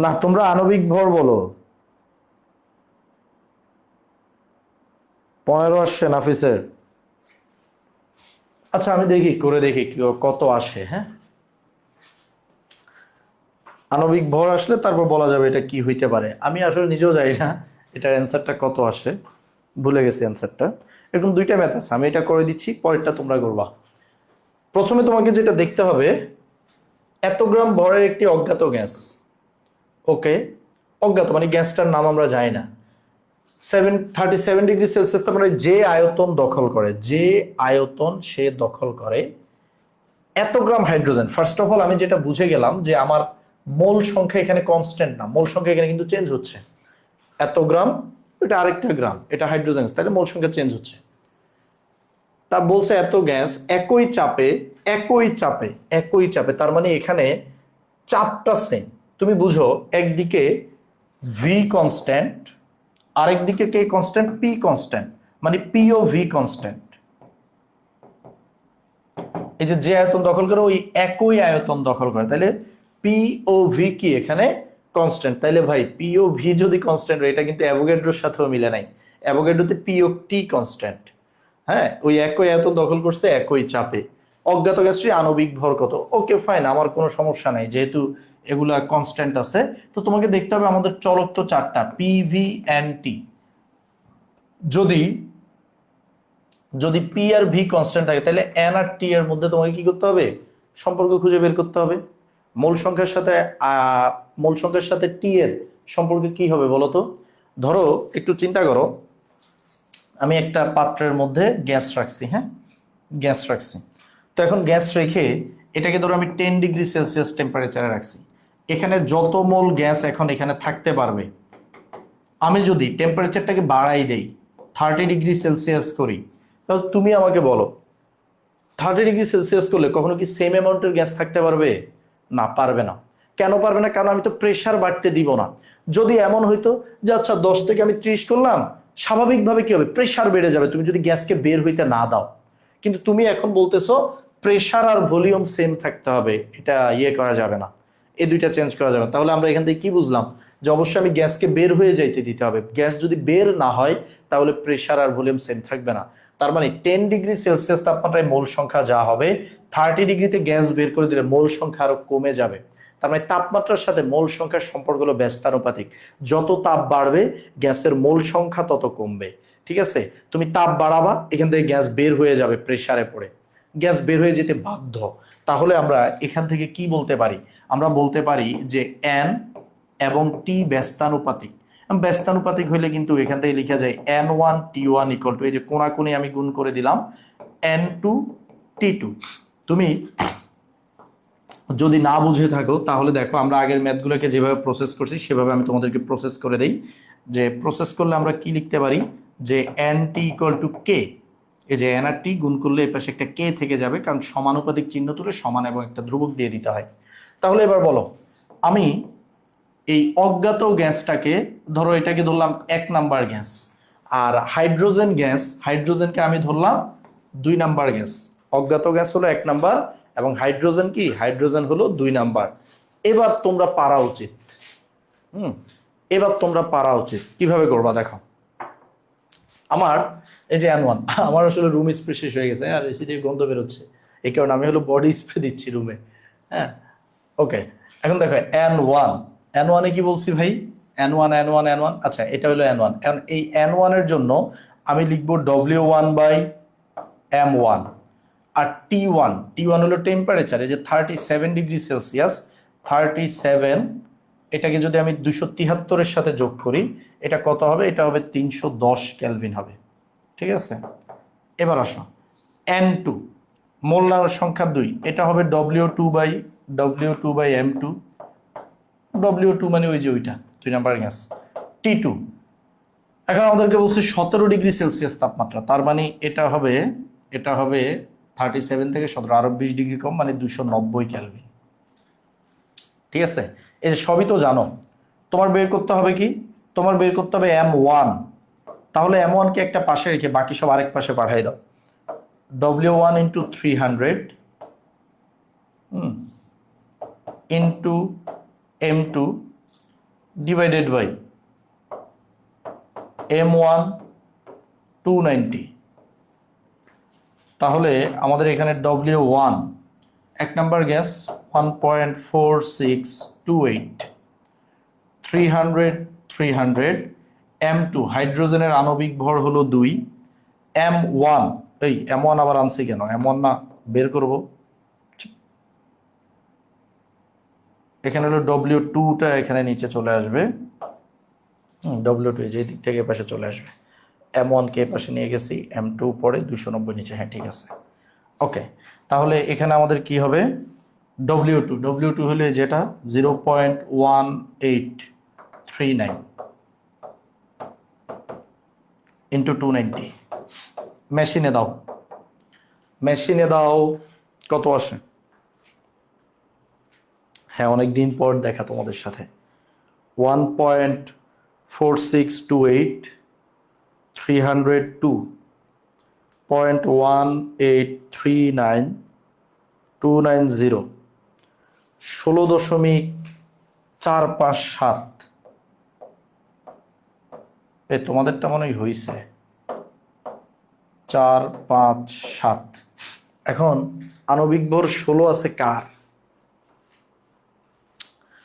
না, তোমরা আণবিক ভর বলো। 15 আসছে নাফিসের। আচ্ছা আমি দেখি করে দেখি কত আসে। হ্যাঁ, আণবিক ভর আসলে তারপর বলা যাবে এটা কি হইতে পারে। আমি আসলে নিজেও জানি না এটার অ্যান্সারটা কত আসে, ভুলে গেছি অ্যান্সারটা। এরকম দুইটা ম্যাথ আছে, আমি এটা করে দিচ্ছি, পরেরটা তোমরা করবা। প্রথমে তোমাকে যেটা দেখতে হবে, এত গ্রাম ভরের একটি অজ্ঞাত গ্যাস। ওকে, অজ্ঞাত মানে গ্যাসটার নাম আমরা জানি না। 37°C, মানে যে আয়তন দখল করে, যে আয়তন সে দখল করে, এত গ্রাম হাইড্রোজেন। ফার্স্ট অফ অল আমি যেটা বুঝে গেলাম যে আমার মোল সংখ্যা এখানে কনস্ট্যান্ট না, মোল সংখ্যা এখানে কিন্তু চেঞ্জ হচ্ছে। এত গ্রাম, এটা আরেকটা গ্রাম, এটা হাইড্রোজেন, তাহলে মোল সংখ্যা চেঞ্জ হচ্ছে। তা বলছে এত গ্যাস একই চাপে, একই চাপে, একই চাপে, তার মানে এখানে চাপটা সেম। তুমি বুঝো, একদিকে ভি কনস্ট্যান্ট, আরেকদিকে কে কনস্ট্যান্ট, পি কনস্ট্যান্ট, মানে পি ও ভি কনস্ট্যান্ট। এই যে আয়তন দখল করে ওই একই আয়তন দখল করে, তাহলে পি ও ভি কি এখানে কনস্ট্যান্ট। তাইলে ভাই পি ও ভি যদি কনস্ট্যান্ট হয়, এটা কিন্তু অ্যাভোগাড্রোর সাথেও মিলে নাই। অ্যাভোগাড্রোতে পি ও টি কনস্ট্যান্ট। হ্যাঁ, ওই একই আয়তন দখল করছে একই চাপে। অজ্ঞাত গ্যাসটির আণবিক ভর কত? ওকে ফাইন, আমার কোনো সমস্যা নাই, যেহেতু এগুলা কনস্ট্যান্ট আছে। তো তোমাকে দেখতে হবে আমাদের চলক তো চারটা, পি ভি এন টি। যদি যদি পি আর ভি কনস্ট্যান্ট থাকে, তাহলে এন আর টি এর মধ্যে তোমাকে কি করতে হবে? সম্পর্ক খুঁজে বের করতে হবে। মূল সংখ্যার সাথে মূল সংখ্যার সাথে টি এর সম্পর্ক কি হবে বলো তো? ধরো একটু চিন্তা করো, আমি একটা পাত্রের মধ্যে গ্যাস রাখছি, হ্যাঁ, গ্যাস রাখছি। তো এখন গ্যাস রেখে এটাকে ধরো আমি 10 ডিগ্রি সেলসিয়াস টেম্পারেচারে রাখছি। এখানে যত মোল গ্যাস এখন এখানে থাকতে পারবে, আমি যদি টেম্পারেচারটাকে বাড়াই দেই, 30 ডিগ্রি সেলসিয়াস করি, তাহলে তুমি আমাকে বলো 30 ডিগ্রি সেলসিয়াস করলে কখনো কি সেম অ্যামাউন্টের গ্যাস থাকতে পারবে? না, পারবে না। কেন পারবে না? কারণ আমি তো প্রেসার বাড়তে দিব না। যদি এমন হইতো যে আচ্ছা 10 থেকে আমি 30 করলাম, স্বাভাবিকভাবে কি হবে? প্রেসার বেড়ে যাবে তুমি যদি গ্যাসকে বের হইতে না দাও। কিন্তু তুমি এখন বলতেছো প্রেসার আর ভলিউম সেম থাকতে হবে, এটা করা যাবে না, এই দুইটা চেঞ্জ করা যাবে। তাহলে আমরা এখান থেকে কি বুঝলাম? যে অবশ্যই আমি গ্যাসকে বের হয়ে যাইতে দিতে হবে। গ্যাস যদি বের না হয়, তাহলে প্রেসার আর ভলিউম সেম থাকবে না। তার মানে 10 ডিগ্রি সেলসিয়াস তাপমাত্রায় মোল সংখ্যা যা হবে, 30 ডিগ্রিতে গ্যাস বের করে দিলে মোল সংখ্যা আরো কমে যাবে। তার মানে তাপমাত্রার সাথে মোল সংখ্যার সম্পর্ক হলো ব্যস্তানুপাতিক। যত তাপ বাড়বে গ্যাসের মোল সংখ্যা তত কমবে। ঠিক আছে, তুমি তাপ বাড়াবা, এখান থেকে গ্যাস বের হয়ে যাবে, প্রেসারে পড়ে গ্যাস বের হয়ে যেতে বাধ্য। তাহলে আমরা এখান থেকে কি বলতে পারি? আমরা বলতে পারি যে এন এবং টি ব্যস্তানুপাতিক। ব্যস্তানুপাতিক হইলে কিন্তু এখান থেকে লেখা যায় N1 T1 ইকুয়াল টু, এই যে কোণাকুণি আমি গুণ করে দিলাম, N2 T2। তুমি যদি না বুঝে থাকো তাহলে দেখো, আমরা আগের ম্যাথগুলোকে যেভাবে প্রসেস করছি সেভাবে আমি তোমাদেরকে প্রসেস করে দেই। যে প্রসেস করলে আমরা কি লিখতে পারি? যে NT ইকুয়াল টু কে, এই যে এন আর টি গুণ করলে এই পাশে একটা কে থেকে যাবে, কারণ সমানুপাতিক চিহ্ন তুলে সমান এবং একটা ধ্রুবক দিয়ে দিতে হয়। তাহলে এবার বলো, আমি এই অজ্ঞাত গ্যাসটাকে, ধরো এটাকে ধরলাম 1 নাম্বার গ্যাস, আর হাইড্রোজেনকে আমি ধরলাম 2 নাম্বার গ্যাস। অজ্ঞাত গ্যাস হলো 1 নাম্বার এবং হাইড্রোজেন হলো 2 নাম্বার। এবার তোমরা পারা উচিত, এবার তোমরা পারা উচিত কিভাবে করবা দেখো। আমার এই যে N1, আমার আসলে রুম স্প্রে শেষ হয়ে গেছে আর এসি থেকে গন্ধ বেরোচ্ছে, এই কারণে আমি হলো বডি স্প্রে দিচ্ছি রুমে। হ্যাঁ, ওকে। এখন দেখো N1 কি বলছি ভাই? N1, আচ্ছা এটা হলো N1। এখন এই N1 এর জন্য আমি লিখবো W1/M1। আর T1 হলো টেম্পারেচার, এই যে 37 ডিগ্রি সেলসিয়াস, 37, এটাকে যদি আমি 273-এর সাথে যোগ করি, এটা কত হবে? এটা হবে 310 কেলভিন হবে। ঠিক আছে, এবার আসো N2, মোলার সংখ্যা 2, এটা হবে W2/M2। W2 মানে ওই যে ওইটা 2 নাম্বার গ্যাস। T2, এখন আমাদেরকে বলছে 17 ডিগ্রি সেলসিয়াস তাপমাত্রা, তার মানে এটা হবে 37 থেকে 17, আরো 20 ডিগ্রি কম, মানে 290 কেলভিন। ঠিক আছে, এই যে সবই তো জানো। তোমার বের করতে হবে কি? তোমার বের করতে হবে M1। তাহলে M1 কে একটা পাশে রেখে বাকি সব আরেক পাশে পাঠিয়ে দাও। W1 into 300 into M2 divided by M1 290। তাহলে আমাদের এখানে W1 1 নাম্বার গ্যাস 1.4628, 300 M2 হাইড্রোজেনের আণবিক ভর হলো 2, M1, এই M1 আবার আনছি কেন? M1 না বের করব, এখানে হলো W2টা এখানে নিচে চলে আসবে। W2 যে দিক থেকে পাশে চলে আসবে। M1 কে পাশে নিয়ে গেছি, M2 পরে 290 নিচে। হ্যাঁ ঠিক আছে, ওকে। তাহলে এখানে আমাদের কি হবে? W2 হলে যেটা 0.1839 ইন্টু 290। মেশিনে দাও কত আসে? হ্যাঁ, অনেকদিন পর দেখা তোমাদের সাথে। 1.4628, 302.1839 290 16.457। তোমাদেরটা মনে হয় হয়েছে 457। এখন আণবিক ভর 16 আছে কার?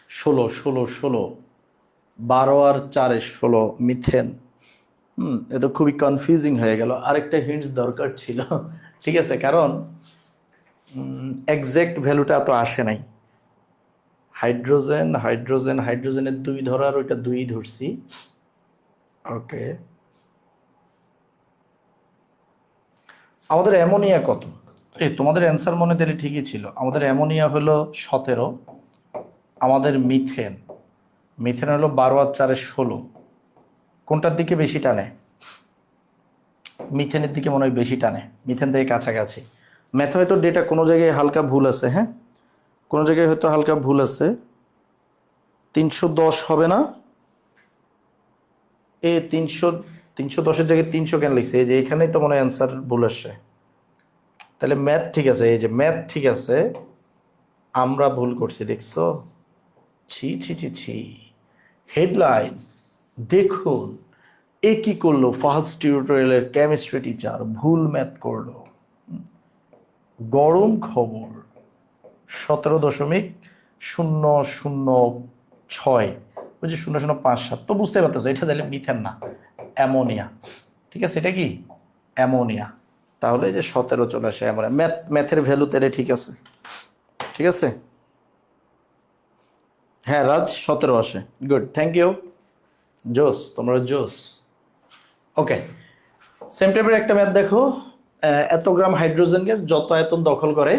16 12 আর 4 16 মিথেন। এটা খুবই কনফিউজিং হয়ে গেল। আরেকটা হিন্টস দরকার ছিল, ঠিক আছে, কারণ এক্সাক্ট ভ্যালুটা তো আসে নাই। হাইড্রোজেনের 2 ধরার, ওইটা 2 ধরছি। ওকে, আমাদের অ্যামোনিয়া কত? তোমাদের অ্যান্সার মনে দিলে ঠিকই ছিল। আমাদের অ্যামোনিয়া হলো 17, আমাদের মিথেন হলো 12 আর 4 16। কোনটার দিকে বেশি টানে? মিথেনের দিকে মনে হয় বেশি টানে, মিথেন থেকে কাছাকাছি। ম্যাথ হয়তো ডেটা কোনো জায়গায় হালকা ভুল আছে, হ্যাঁ, কোনো জায়গায় হয়তো হালকা ভুল আছে। 310 হবে না? 310-এর জায়গায় 300 কেন লিখছে? এই যে এখানেই তো মনে হয় অ্যান্সার ভুল আসছে। তাহলে ম্যাথ ঠিক আছে, এই যে ম্যাথ ঠিক আছে, আমরা ভুল করছি, দেখছো? ছি ছি ছি ছি। হেডলাইন দেখুন, এ কি করলো? ফার্স্ট টিউটোরিয়ালের কেমিস্ট্রি টিচার ভুল ম্যাথ করলো। গরম খবর, 17.006, ওই যে 0057। তো বুঝতে পারতেছো এটা তাহলে মিথেন না, অ্যামোনিয়া। ঠিক আছে, এটা কি অ্যামোনিয়া। তাহলে যে 17 চলে আসে অ্যামোনিয়া। ম্যাথের ভ্যালু তাহলে ঠিক আছে, ঠিক আছে। হ্যাঁ রাজ, 17 আসে। Good, thank you. জোস, তোমরা জোস। ওকে, সেম টাইপের একটা ম্যাথ দেখো। এত গ্রাম হাইড্রোজেন গ্যাস যত আয়তন দখল করে,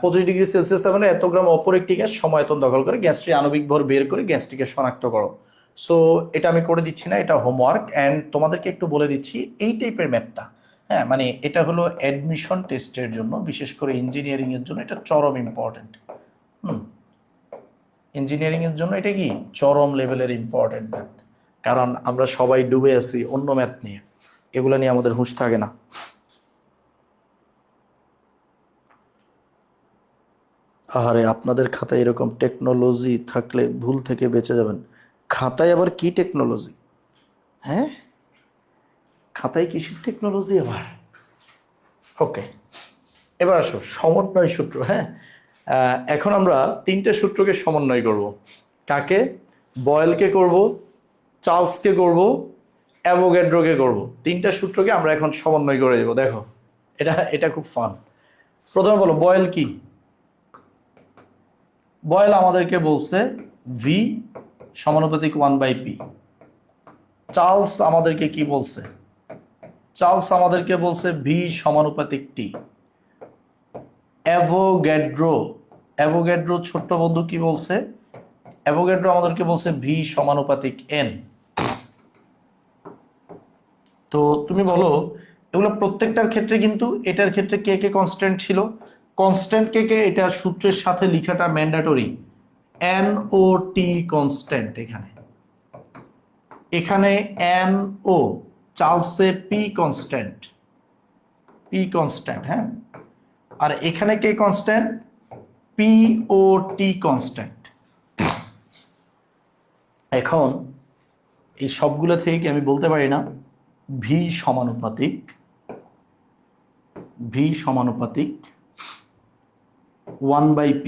25°C, তার মানে এত গ্রাম অপর একটি গ্যাস সমায়তন দখল করে, গ্যাসটি আণবিক ভর বের করে গ্যাসটিকে শনাক্ত করো। সো এটা আমি করে দিচ্ছি না, এটা হোমওয়ার্ক। অ্যান্ড তোমাদেরকে একটু বলে দিচ্ছি এই টাইপের ম্যাথটা, হ্যাঁ, মানে এটা হলো অ্যাডমিশন টেস্টের জন্য, বিশেষ করে ইঞ্জিনিয়ারিং এর জন্য এটা চরম ইম্পর্টেন্ট। ইঞ্জিনিয়ারিং এর জন্য এটা কি চরম লেভেলের ইম্পর্টেন্ট ম্যাথ। কারণ আমরা সবাই ডুবে আছি অন্য ম্যাথ নিয়ে, এগুলো নিয়ে আমাদের হুঁশ থাকে না। আরে আপনাদের খাতায় এরকম টেকনোলজি থাকলে ভুল থেকে বেঁচে যাবেন। খাতায় আবার কি টেকনোলজি? হ্যাঁ, খাতায় কিসের টেকনোলজি আবার? ওকে, এবার আসো সমন্বয় সূত্র। হ্যাঁ, এখন আমরা 3টে সূত্রকে সমন্বয় করব। কাকে? বয়েলকে করব, চার্লসকে করব, অ্যাভোগাড্রোকে করব। 3টা সূত্রকে আমরা এখন সমন্বয় করে দেব। দেখো, এটা এটা খুব ফান। প্রথমে বলো বয়েল কি? বয়েল আমাদেরকে বলছে ভি সমানুপাতিক 1/p। চার্লস আমাদেরকে কি বলছে? চার্লস আমাদেরকে বলছে ভি সমানুপাতিক টি। অ্যাভোগাড্রো ছোট্ট বন্ধু কি বলছে? অ্যাভোগাড্রো আমাদেরকে বলছে ভি সমানুপাতিক এন। তো তুমি বলো, এগুলো প্রত্যেকটার ক্ষেত্রে কিন্তু এটার ক্ষেত্রে কে কে কনস্ট্যান্ট ছিল? কনস্ট্যান্ট কে কে, এটা সূত্রের সাথে লেখাটা ম্যান্ডেটরি। এন ও টি কনস্ট্যান্ট। এখানে এন ও, চার্লসে পি কনস্ট্যান্ট, হ্যাঁ। আর এখানে কে কনস্ট্যান্ট? পি ও টি কনস্ট্যান্ট। এখন এই সবগুলো থেকে আমি বলতে পারি না ভি সমানুপাতিক 1/p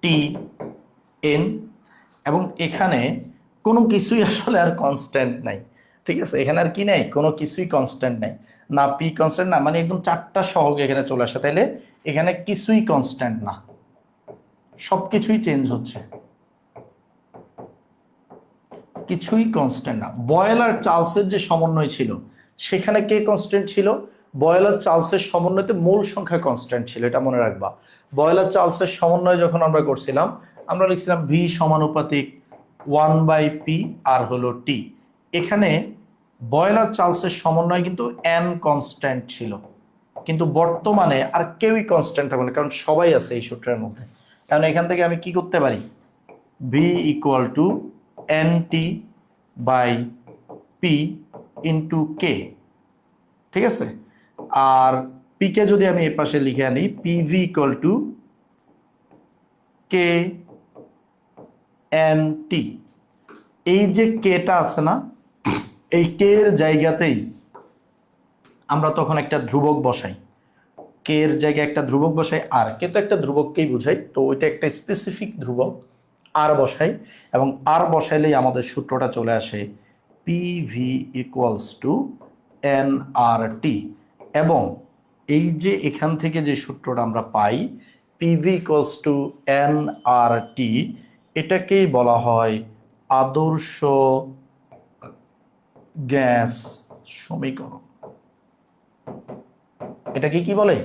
টি এন, এবং এখানে কোনো কিছুই আসলে আর কনস্ট্যান্ট নাই। ঠিক আছে, এখানে আর কি নাই, কোনো কিছুই কনস্ট্যান্ট নাই। না পি কনস্ট্যান্ট, না মানে একদম 4টা সহগ এখানে চলে আসে, তাইলে এখানে কিছুই কনস্ট্যান্ট না, সবকিছুই চেঞ্জ হচ্ছে, কিছুই কনস্ট্যান্ট না। বয়েল আর চার্লসের যে সমন্বয় ছিল সেখানে কে কনস্ট্যান্ট ছিল? বয়েল আর চার্লসের সমন্বয়তে মূল সংখ্যা কনস্ট্যান্ট ছিল, এটা মনে রাখবা। বয়েল আর চার্লসের সমন্বয় যখন আমরা করছিলাম, আমরা লিখছিলাম ভি সমানুপাতিক 1/p আর হলো টি। এখানে বয়েল আর চার্লসের সমন্বয় কিন্তু এন কনস্ট্যান্ট ছিল, কিন্তু বর্তমানে আর কেউই কনস্ট্যান্ট থাকবে না, কারণ সবাই আছে এই সূত্রের মধ্যে। কারণ এখান থেকে আমি কি করতে পারি? V equal to NT by P into K. ঠিক আছে, আর পি কে যদি আমি এই পাশে লিখে আনি PV equal to K N T, এই যে কেটা আছে না, এই কে এর জায়গাতেই আমরা তখন একটা ধ্রুবক বসাই, কে এর জায়গায় একটা ধ্রুবক বসাই, আর কে তো একটা ধ্রুবককেই বোঝাই, তো ওইটা একটা স্পেসিফিক ধ্রুবক আর বসাই, এবং আর বসাইলেই আমাদের সূত্রটা চলে আসে পিভি ইকুয়ালস টু এন আর টি। এবং এই যে এখান থেকে যে সূত্রটা আমরা পাই পিভি ইকুয়ালস টু এন আর টি, এটাকেই বলা হয় আদর্শ গ্যাস সমীকরণ। এটাকে কি বলে?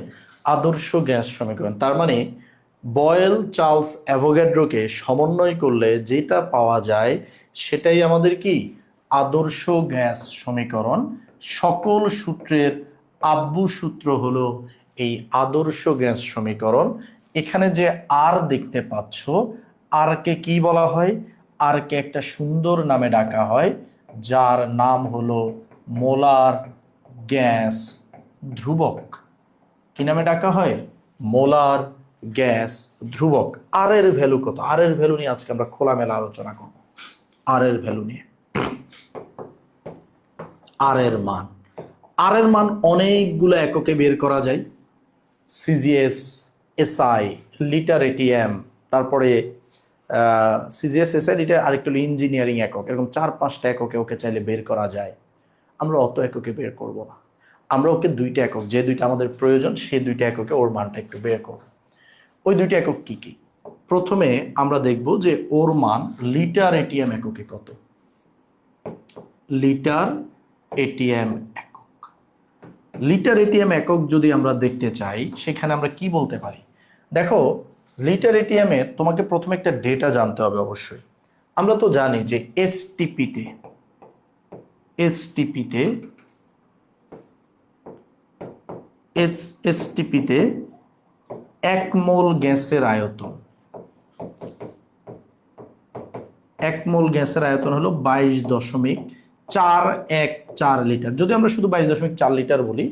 আদর্শ গ্যাস সমীকরণ। তার মানে বয়েল চার্লস অ্যাভোগাড্রোকে সমন্বয় করলে যেটা পাওয়া যায় সেটাই আমাদের কি? আদর্শ গ্যাস সমীকরণ। সকল সূত্রের আব্বু সূত্র হলো এই আদর্শ গ্যাস সমীকরণ। এখানে যে আর দেখতে পাচ্ছ, আর কে কি বলা হয়? আর কে একটা সুন্দর নামে ডাকা হয়, যার নাম হলো মোলার গ্যাস ধ্রুবক। কি নামে ডাকা হয়? মোলার গ্যাস ধ্রুবক। আর এর ভ্যালু কত? আর এর ভ্যালু নিয়ে আজকে আমরা খোলামেলা আলোচনা করব। আর এর ভ্যালু নিয়ে, আর এর মান, আর এর মান অনেকগুলো এককে বের করা যায়। সিজিএস, এসআই, লিটার, এটিএম, তারপরে সিজিএস, এসআই, লিটার, আরেকটু ইঞ্জিনিয়ারিং একক, এরকম 4-5টা এককে ওকে চাইলে বের করা যায়। আমরা অত এককে বের করব না, আমরা ওকে 2টা একক, যে 2টা আমাদের প্রয়োজন সেই 2টা এককে ওর মানটা একটু বের করব। ওই 2টা একক কি কি? প্রথমে আমরা দেখব যে ওর মান লিটার এটিএম এককে কত। লিটার এটিএম একক, লিটার এটিএম একক যদি আমরা দেখতে চাই সেখানে আমরা কি বলতে পারি? দেখো, লিটার এটিএম এর তোমাকে প্রথমে একটা ডেটা জানতে হবে অবশ্যই। আমরা তো জানি যে এসটিপিতে এসটিপিতে 1 মোল গ্যাসের আয়তন, 1 মোল গ্যাসের আয়তন হলো 22.414 লিটার। যদি আমরা শুধু 22.4 লিটার বলি,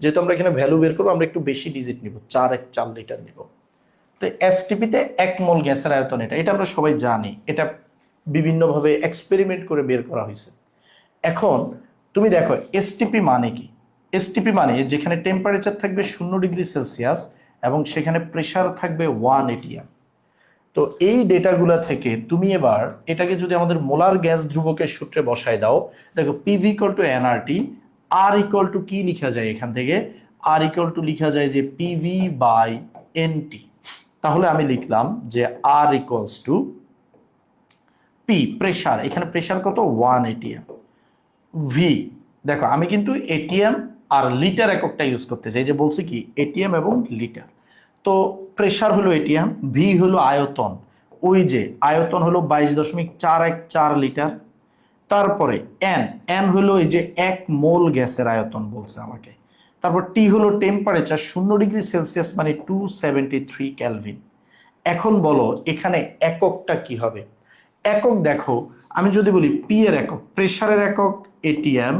যেহেতু আমরা এখানে ভ্যালু বের করবো, আমরা একটু বেশি ডিজিট নিব, 414 লিটার নিব। তো এসটিপিতে 1 মোল গ্যাসের আয়তন, এটা আমরা সবাই জানি, এটা বিভিন্নভাবে এক্সপেরিমেন্ট করে বের করা হয়েছে। এখন তুমি দেখো এসটিপি মানে কি? এসটিপি মানে যেখানে টেম্পারেচার থাকবে 0°C এবং সেখানে প্রেসার থাকবে 1 atm। তো এই ডেটাগুলা থেকে তুমি এবার এটাকে যদি আমাদের মোলার গ্যাস ধ্রুবকের সূত্রে বসায় দাও, দেখো পিভি ইকুয়াল টু এনআরটি, আর ইকুয়াল টু কি লিখা যায় এখান থেকে? আর ইকুয়াল টু লিখা যায় যে পিভি বাই এনটি। তাহলে আমি লিখলাম যে আর ইকুয়ালস টু পি, প্রেসার, এখানে প্রেসার কত? 1 atm। ভি, দেখো আমি কিন্তু এটিএম আর লিটার এককটা ইউজ করতে চাই, যে বলছি কি এটিএম এবং লিটার। তো প্রেসার হলো এটিএম, ভি হলো আয়তন, ওই যে আয়তন হলো 22.414 লিটার। তারপরে এন, এন হলো এই যে 1 মোল গ্যাসের আয়তন বলছে আমাকে। তারপর টি হলো টেম্পারেচার, 0°C মানে 273 কেলভিন। এখন বলো এখানে এককটা কি হবে? একক দেখো, আমি যদি বলি পি এর একক, প্রেসারের একক এটিএম,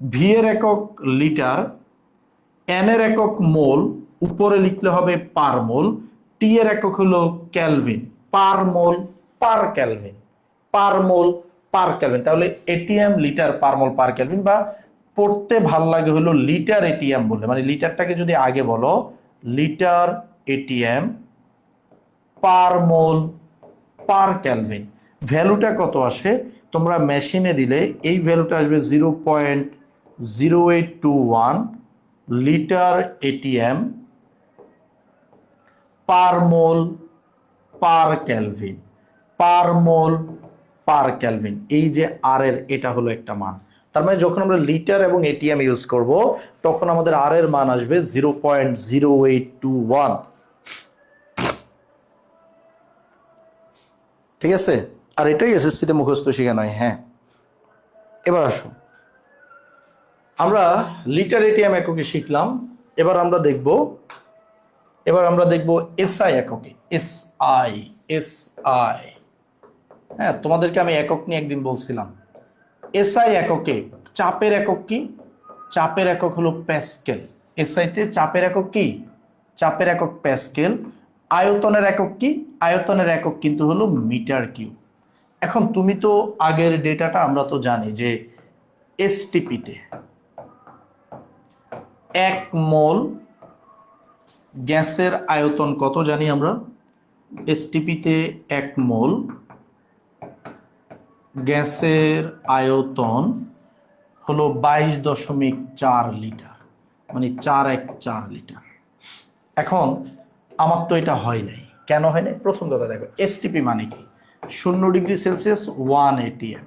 ভি এর একক লিটার, এন এর একক মোল, উপরে লিখলে হবে পার মোল, টি এর একক হলো ক্যালভিন, পার মোল পার ক্যালভিন, পার মোল পার ক্যালভিন। তাহলে এটিএম লিটার পার মোল পার ক্যালভিন, বা পড়তে ভাল লাগে হলো লিটার এটিএম বলে, মানে লিটারটাকে যদি আগে বলো লিটার এটিএম পার মোল পার ক্যালভিন। ভ্যালুটা কত আসে? তোমরা মেশিনে দিলে এই ভ্যালুটা আসবে 0.0821 লিটার এটিএম পার মোল পার ক্যালভিন, পার মোল পার ক্যালভিন। এই যে আর এর এটা হলো একটা মান। তার মানে যখন আমরা লিটার এবং এটিএম ইউজ করব তখন আমাদের আর এর মান আসবে 0.0821। ঠিক আছে? আর এটাই এসএসসি তে মুখস্থ শেখা নয়। হ্যাঁ, এবার আসো, আমরা লিটার এটিএম এককে শিখলাম। এবার আমরা দেখব এসআই এককে। এসআই, হ্যাঁ, তোমাদেরকে আমি একক নিয়ে একদিন বলছিলাম। এসআই এককে চাপের একক কি? চাপের একক হলো প্যাসকেল। এসআইতে চাপের একক কি? চাপের একক প্যাসকেল। আয়তনের একক কি? আয়তনের একক কিন্তু হলো মিটার কিউব। এখন তুমি তো আগের ডেটাটা আমরা তো জানি যে এসটিপিতে 1 মোল গ্যাসের আয়তন কত জানি আমরা? এসটিপিতে 1 মোল গ্যাসের আয়তন হলো 22.4 লিটার, মানে 414 লিটার। এখন আমার তো এটা হয় নাই, কেন হয় নাই? প্রথম কথা দেখো, এসটিপি মানে কি? 0°C 1 atm।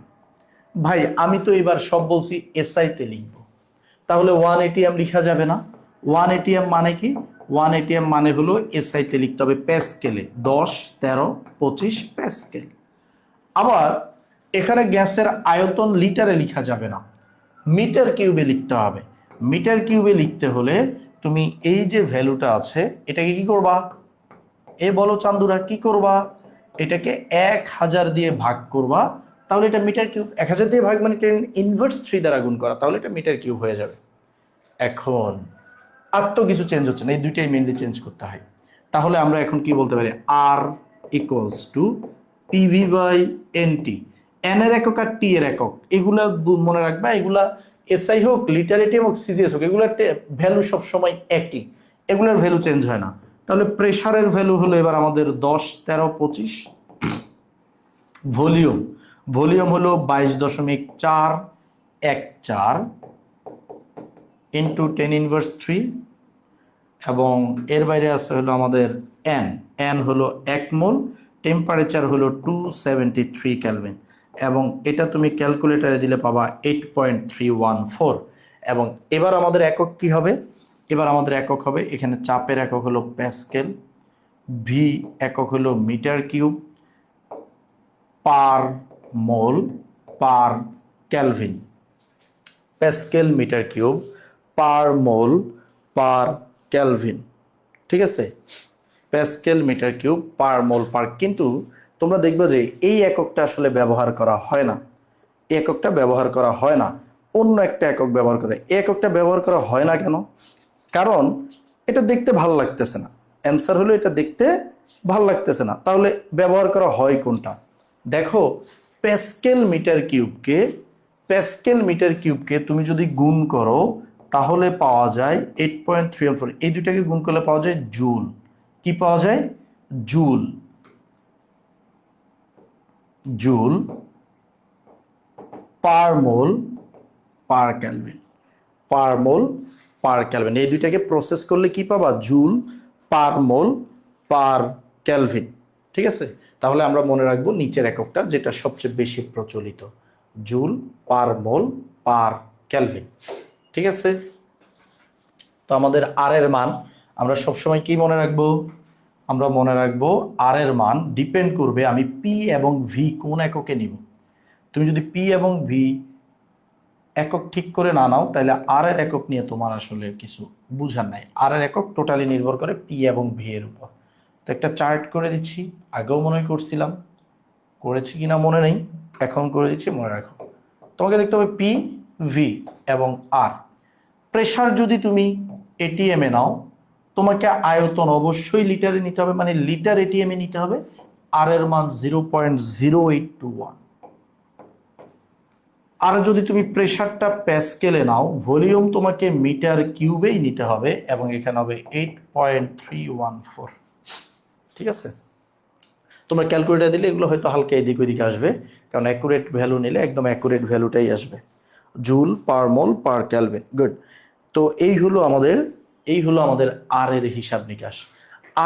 ভাই আমি তো এবার সব বলছি এসআইতে লিখবো, তাহলে 1 atm লিখা যাবে না। 1 atm মানে কি? 1 atm মানে হলো এসআইতে লিখতে হবে প্যাসকেলে, 10 13 25 প্যাসকেল। আবার এখানে গ্যাসের আয়তন লিটারে লিখা যাবে না, মিটার কিউবে লিখতে হবে। মিটার কিউবে লিখতে হলে তুমি এই যে ভ্যালুটা আছে এটাকে কি করবা? এ বলো চান্দুরা, কি করবা? এটাকে 1000 দিয়ে ভাগ করবা, তাহলে এটা মিটার কিউব। 1000 দিয়ে ভাগ মানে ইনভার্স 3 দ্বারা গুণ করা, তাহলে এটা মিটার কিউব হয়ে যাবে। এখন আর তো কিছু চেঞ্জ হচ্ছে না, এই দুইটাই মেনলি চেঞ্জ করতে হয়। তাহলে আমরা এখন কি বলতে পারি? R equals to PV by NT. N এর একক আর টি এর একক এগুলা মনে রাখবা, এগুলা এসআই হোক, লিটার এটিএম হোক, সিজিএস হোক, এগুলার ভ্যালু সবসময় একই, এগুলার ভ্যালু চেঞ্জ হয় না। তাহলে প্রেসারের ভ্যালু হলো এবার আমাদের 10 13 25। ভলিউম, ভলিউম হলো 22.414 ইন্টু 10⁻³ এবং এর বাইরে আছে হলো আমাদের এন। এন হলো 1 মোল, টেম্পারেচার হলো 273 কেলভিন, এবং এটা তুমি ক্যালকুলেটরে দিলে পাবা 8.314। এবং এবার আমাদের একক কি হবে? এবার আমাদের একক হবে, এখানে চাপের একক হলো প্যাসকেল, ভি একক হলো metre cube, per mole per kelvin. Pascal metre cube per mole per kelvin, ঠিক আছে? Pascal metre cube per mole per. কিন্তু তোমরা দেখবে যে এই এককটা আসলে ব্যবহার করা হয় না, এই এককটা ব্যবহার করা হয় না, অন্য একটা একক ব্যবহার করে। এই এককটা ব্যবহার করা হয় না কেন? কারণ এটা দেখতে ভালো লাগতেছে না। অ্যান্সার হলো এটা দেখতে ভালো লাগতেছে না, তাহলে ব্যবহার করা হয় কোনটা? দেখো, প্যাসকেল মিটার কিউবকে, প্যাসকেল মিটার কিউবকে তুমি যদি গুণ করো তাহলে পাওয়া যায় 8.314। এই দুইটাকে গুণ করলে পাওয়া যায় জুল। কি পাওয়া যায়? Joule. Joule per mole per kelvin, পার মোল পার কেলভিন। এই দুইটাকে প্রসেস করলে কি পাবা? Joule per mole per kelvin, ঠিক আছে? তাহলে আমরা মনে রাখবো নিচের এককটা, যেটা সবচেয়ে বেশি প্রচলিত, joule per mole per kelvin, ঠিক আছে? তো আমাদের আর এর মান আমরা সবসময় কি মনে রাখবো? আমরা মনে রাখবো আর এর মান ডিপেন্ড করবে আমি পি এবং ভি কোন এককে নিব। তুমি যদি পি এবং ভি একক ঠিক করে না নাও তাহলে আর এর একক নিয়ে তোমার আসলে কিছু বুঝার নাই। আর এর একক টোটালি নির্ভর করে পি এবং ভি এর উপর। তো একটা চার্ট করে দিচ্ছি, আগেও মনে করছিলাম, করেছি কিনা মনে নেই, এখন করে দিচ্ছি, মনে রাখো। তোমাকে দেখতে হবে পি, ভি এবং আর। প্রেসার যদি তুমি এটিএম এ নাও, তোমাকে আয়তন অবশ্যই লিটারে নিতে হবে, মানে লিটার এটিএম এ নিতে হবে। আর এর মান 0.0821। আর যদি তুমি প্রেসারটা প্যাসকেলে নাও, ভলিউম তোমাকে মিটার কিউবেই নিতে হবে এবং এখানে হবে 8.314, ঠিক আছে? তোমরা ক্যালকুলেটর দিলে এগুলো হয়তো হালকা এদিক ওদিকে আসবে, কারণ অ্যাকুরেট ভ্যালু নিলে একদম অ্যাকুরেট ভ্যালুটাই আসবে, joule per mole per kelvin. Good. তো এই হলো আমাদের আর এর হিসাব নিকাশ।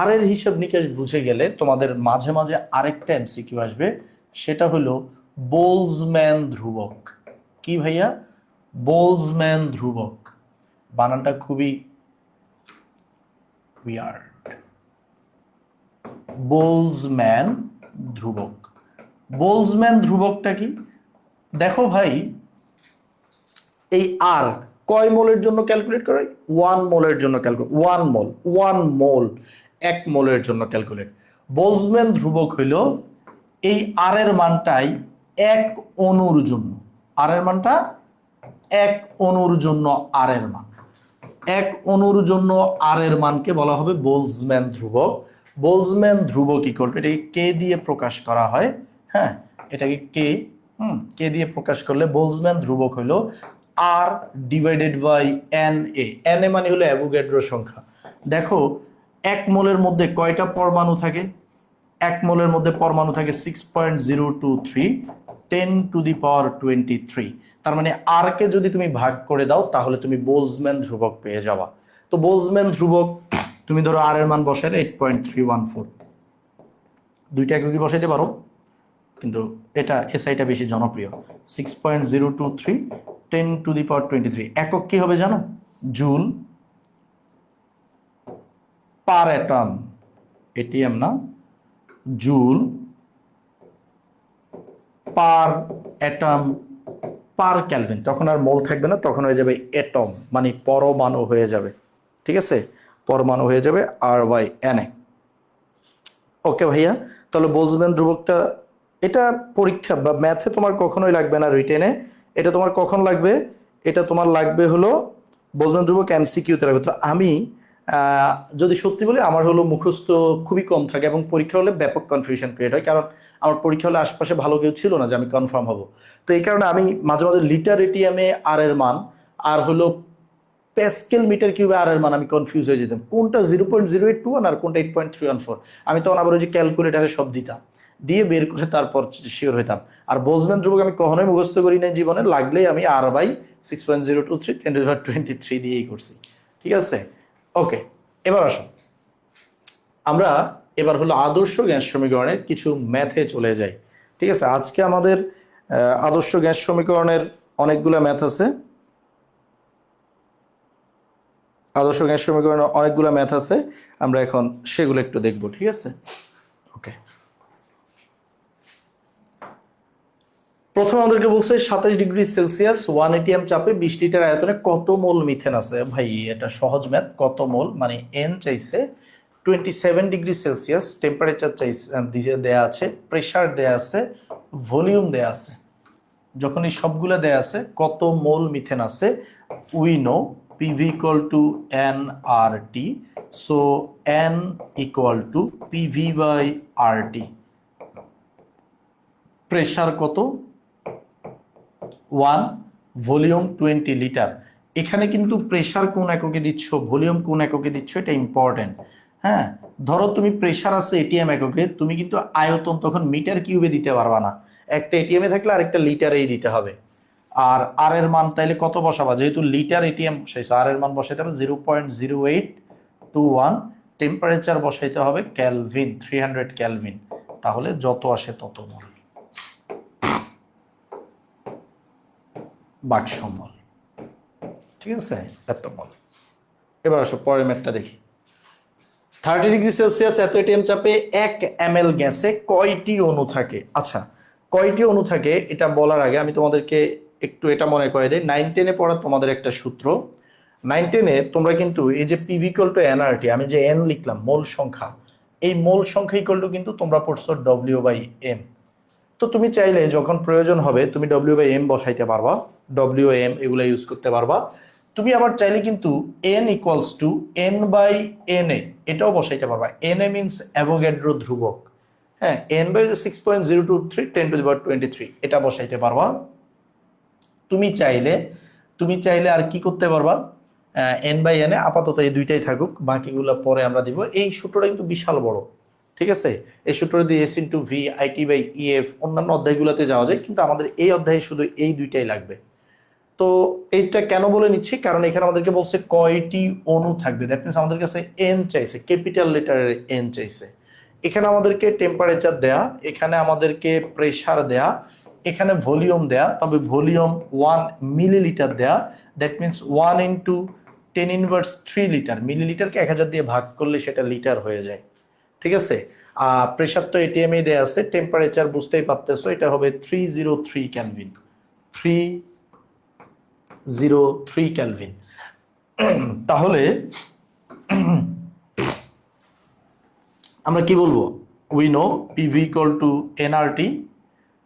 আর এর হিসাব নিকাশ বুঝে গেলে তোমাদের মাঝে মাঝে আরেকটা এমসিকিউ আসবে, সেটা হলো বোলজম্যান ধ্রুবক। কি ভাইয়া? বোলজম্যান ধ্রুবক। বানানটা খুবই উইয়ার্ড। বোলজম্যান ধ্রুবক। বোলজম্যান ধ্রুবকটা কি? দেখো ভাই, এই আর কয় মোলের জন্য ক্যালকুলেট করে? 1 মোলের জন্য ক্যালকুলেট। 1 মোল 1 মোলের জন্য ক্যালকুলেট। বোলজম্যান ধ্রুবক হইল এই আর এর মানটাই 1 অণুর জন্য, আর এর মানটা 1 অণুর জন্য আর এর মান। এক অণুর জন্য আর এর মানকে বলা হবে বোলজম্যান ধ্রুবক। বোলজম্যান ধ্রুবক ইকুয়াল টু, এটাকে কে দিয়ে প্রকাশ করা হয়, হ্যাঁ এটাকে কে দিয়ে প্রকাশ করলে বোলজম্যান ধ্রুবক হলো R divided by N A. N A মানে হলো অ্যাভোগাড্রো সংখ্যা। দেখো এক মোলের মধ্যে কয়টা পরমাণু থাকে? এক মোলের মধ্যে পরমাণু থাকে 6.023 10⁻23। তার মানে আর কে যদি তুমি ভাগ করে দাও তাহলে তুমি বোলজম্যান ধ্রুবক পেয়ে যাবা। তো বোলজম্যান ধ্রুবক তুমি ধরো আর এর মান বসাইলে 8.314, দুইটা এককই বসাইতে পারো, কিন্তু এটা এসআইটা বেশি জনপ্রিয়। 6.023 10⁻23 একক কি হবে জানো? জুল পার অ্যাটম, এটিএম না, জুল পার অ্যাটম পার ক্যালভিন। তখন আর মোল থাকবে না, তখন হয়ে যাবে এটম, মানে পরমাণু হয়ে যাবে। ঠিক আছে, পরমাণু হয়ে যাবে আর বাই এন এ। ওকে ভাইয়া, তাহলে বোলজম্যান ধ্রুবকটা, এটা পরীক্ষা বা ম্যাথে তোমার কখনোই লাগবে না, রিটেনে এটা তোমার কখন লাগবে? এটা তোমার লাগবে হলো বোলজম্যান ধ্রুবক এমসিকিউতে লাগবে। তো আমি যদি সত্যি বলি আমার হলো মুখস্থ খুবই কম থাকে এবং পরীক্ষা হলে ব্যাপক কনফিউশন ক্রিয়েট হয়, কারণ আমার পরীক্ষা হলে আশপাশে ভালো কেউ ছিল না যে আমি কনফার্ম হব। তো এই কারণে আমি মাঝে মাঝে লিটার এটিএমে আর এর মান আর হলো প্যাসকেল মিটার কিউবে আর এর মান আমি কনফিউজ হয়ে যেতাম, কোনটা 0.0821 আর কোনটা 8.314। আমি তখন আবার ওই যে ক্যালকুলেটারে সব দিতাম, দিয়ে বের করে তারপর শিওর হইতাম। আর বোলজম্যান ধ্রুবক আমি কখনোই মুখস্থ করি নাই জীবনে, লাগলেই আমি আর বাই 6.023 10⁻23 দিয়েই করছি। ঠিক আছে, ওকে। এবার আসো আমরা এবার হলো আদর্শ গ্যাস সমীকরণের কিছু ম্যাথে চলে যাই। ঠিক আছে, আজকে আমাদের আদর্শ গ্যাস সমীকরণের অনেকগুলো ম্যাথ আছে। আদর্শ গ্যাস সমীকরণের অনেকগুলো ম্যাথ আছে, আমরা এখন সেগুলো একটু দেখব। ঠিক আছে, ওকে। প্রথম আমাদেরকে বলছে 27°C 1 atm চাপে 20 লিটার আয়তনে কত মোল মিথেন আছে। ভাই এটা সহজ ম্যাথ, কত মোল মানে এন চাইছে, 27°C টেম্পারেচার চাইছে, দেয়া আছে, প্রেসার দেয়া আছে, ভলিউম দেয়া আছে। যখন এই সবগুলো দেয়া আছে কত মোল মিথেন আছে, we know PV = nRT, so n = PV/RT। Pressure কত? 1, ভলিউম 20 লিটার। এখানে কিন্তু প্রেসার কোন এককে দিচ্ছ, ভলিউম কোন এককে দিচ্ছ, এটা ইম্পর্টেন্ট। হ্যাঁ, ধরো তুমি প্রেসার আছে এটিএম এককে, তুমি কিন্তু আয়তন তখন মিটার কিউবে দিতে পারবা না, একটা এটিএম এ থাকলে আরেকটা লিটারেই দিতে হবে। আর আর এর মান তাইলে কত বসাবা, যেহেতু লিটার এটিএম বসাইছো আর এর মান বসাইতে হবে 0.0821, টেম্পারেচার বসাইতে হবে ক্যালভিন, 300 ক্যালভিন, তাহলে যত আসে তত মোল, বাক্সমল। ঠিক আছে, এত মোল। এবার আসো পরের ম্যাথটা দেখি। 30°C এত এটিএম চাপে 1 ml গ্যাসে কয়টি অণু থাকে? আচ্ছা, কয়টি অণু থাকে এটা বলার আগে আমি তোমাদেরকে একটু এটা মনে করে দিই, 9-10-এ পড়া তোমাদের একটা সূত্র। 9-10-এ তোমরা কিন্তু এই যে PV = nRT, আমি যে n লিখলাম মোল সংখ্যা, এই মোল সংখ্যা ইকুয়াল টু কিন্তু তোমরা পড়ছো W/M। তো তুমি চাইলে যখন প্রয়োজন হবে তুমি W/M বসাইতে পারবা, WM এগুলো ইউজ করতে পারবা। তুমি আবার চাইলে কিন্তু n = n/na এটাও বসাইতে পারবা। na মিন্স অ্যাভোগাড্রো ধ্রুবক। হ্যাঁ, n/6.023 10⁻23 এটা বসাইতে পারবা। তুমি চাইলে আর কি করতে পারবা, n/na আপাতত এই দুইটাই থাকুক, বাকিগুলো পরে আমরা দিব। এই সূত্রটা কিন্তু বিশাল বড়। ঠিক আছে, এই সূত্র দিয়ে S/V IT/EF অন্যান্য অধ্যায়গুলোতে যাওয়া যায়, কিন্তু আমাদের এই অধ্যায়ে শুধু এই দুইটাই লাগবে। তো এইটা কেন বলে নিচ্ছি, কারণ এখানে আমাদেরকে বলছে কয়টি অণু থাকবে, দ্যাট মিনস আমাদের কাছে এন চাইছে, ক্যাপিটাল লেটারের এন চাইছে। এখানে আমাদেরকে টেম্পারেচার দেয়া, এখানে আমাদেরকে প্রেসার দেয়া, এখানে ভলিউম দেয়া, তবে ভলিউম 1 মিলিলিটার দেয়া, দ্যাট মিনস 1 × 10⁻³ লিটার। মিলিলিটারকে 1000 দিয়ে ভাগ করলে সেটা লিটার হয়ে যায়। ঠিক আছে, প্রেসার তো এটিএম এ দেয়া আছে, টেম্পারেচার বুঝতেই পারতেছো এটা হবে 303 ক্যালভিন, 303 ক্যালভিন। তাহলে আমরা কি বলবো, we know PV = nRT,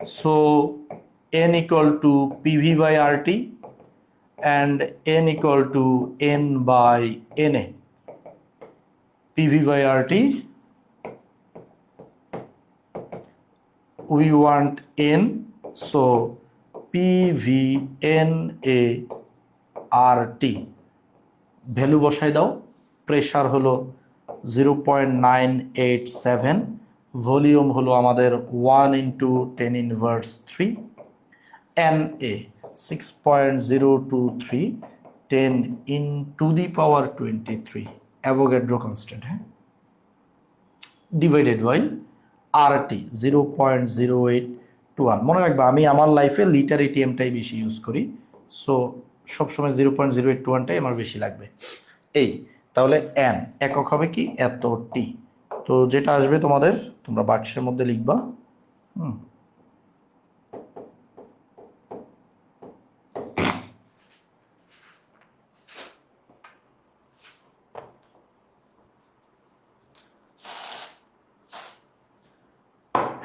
so n = PV/RT, and n equal to n by na, PV by RT. We want n, so PV NA RT value বসাই দাও। প্রেসার হলো 0.987, ভলিউম হলো আমাদের 1 × 10⁻³ NA 6.023 10 × 23 অ্যাভোগাড্রো কনস্ট্যান্ট, হ্যাঁ, ডিভাইডেড বাই RT 0.0821। মনে রাখবে আমি আমার লাইফে লিটার এটিএমটাই বেশি ইউজ করি, সো সবসময় 0.0821টাই আমার বেশি লাগবে। এই তাহলে n একক হবে কি এত টি, তো যেটা আসবে তোমাদের তোমরা বাক্সের মধ্যে লিখবা।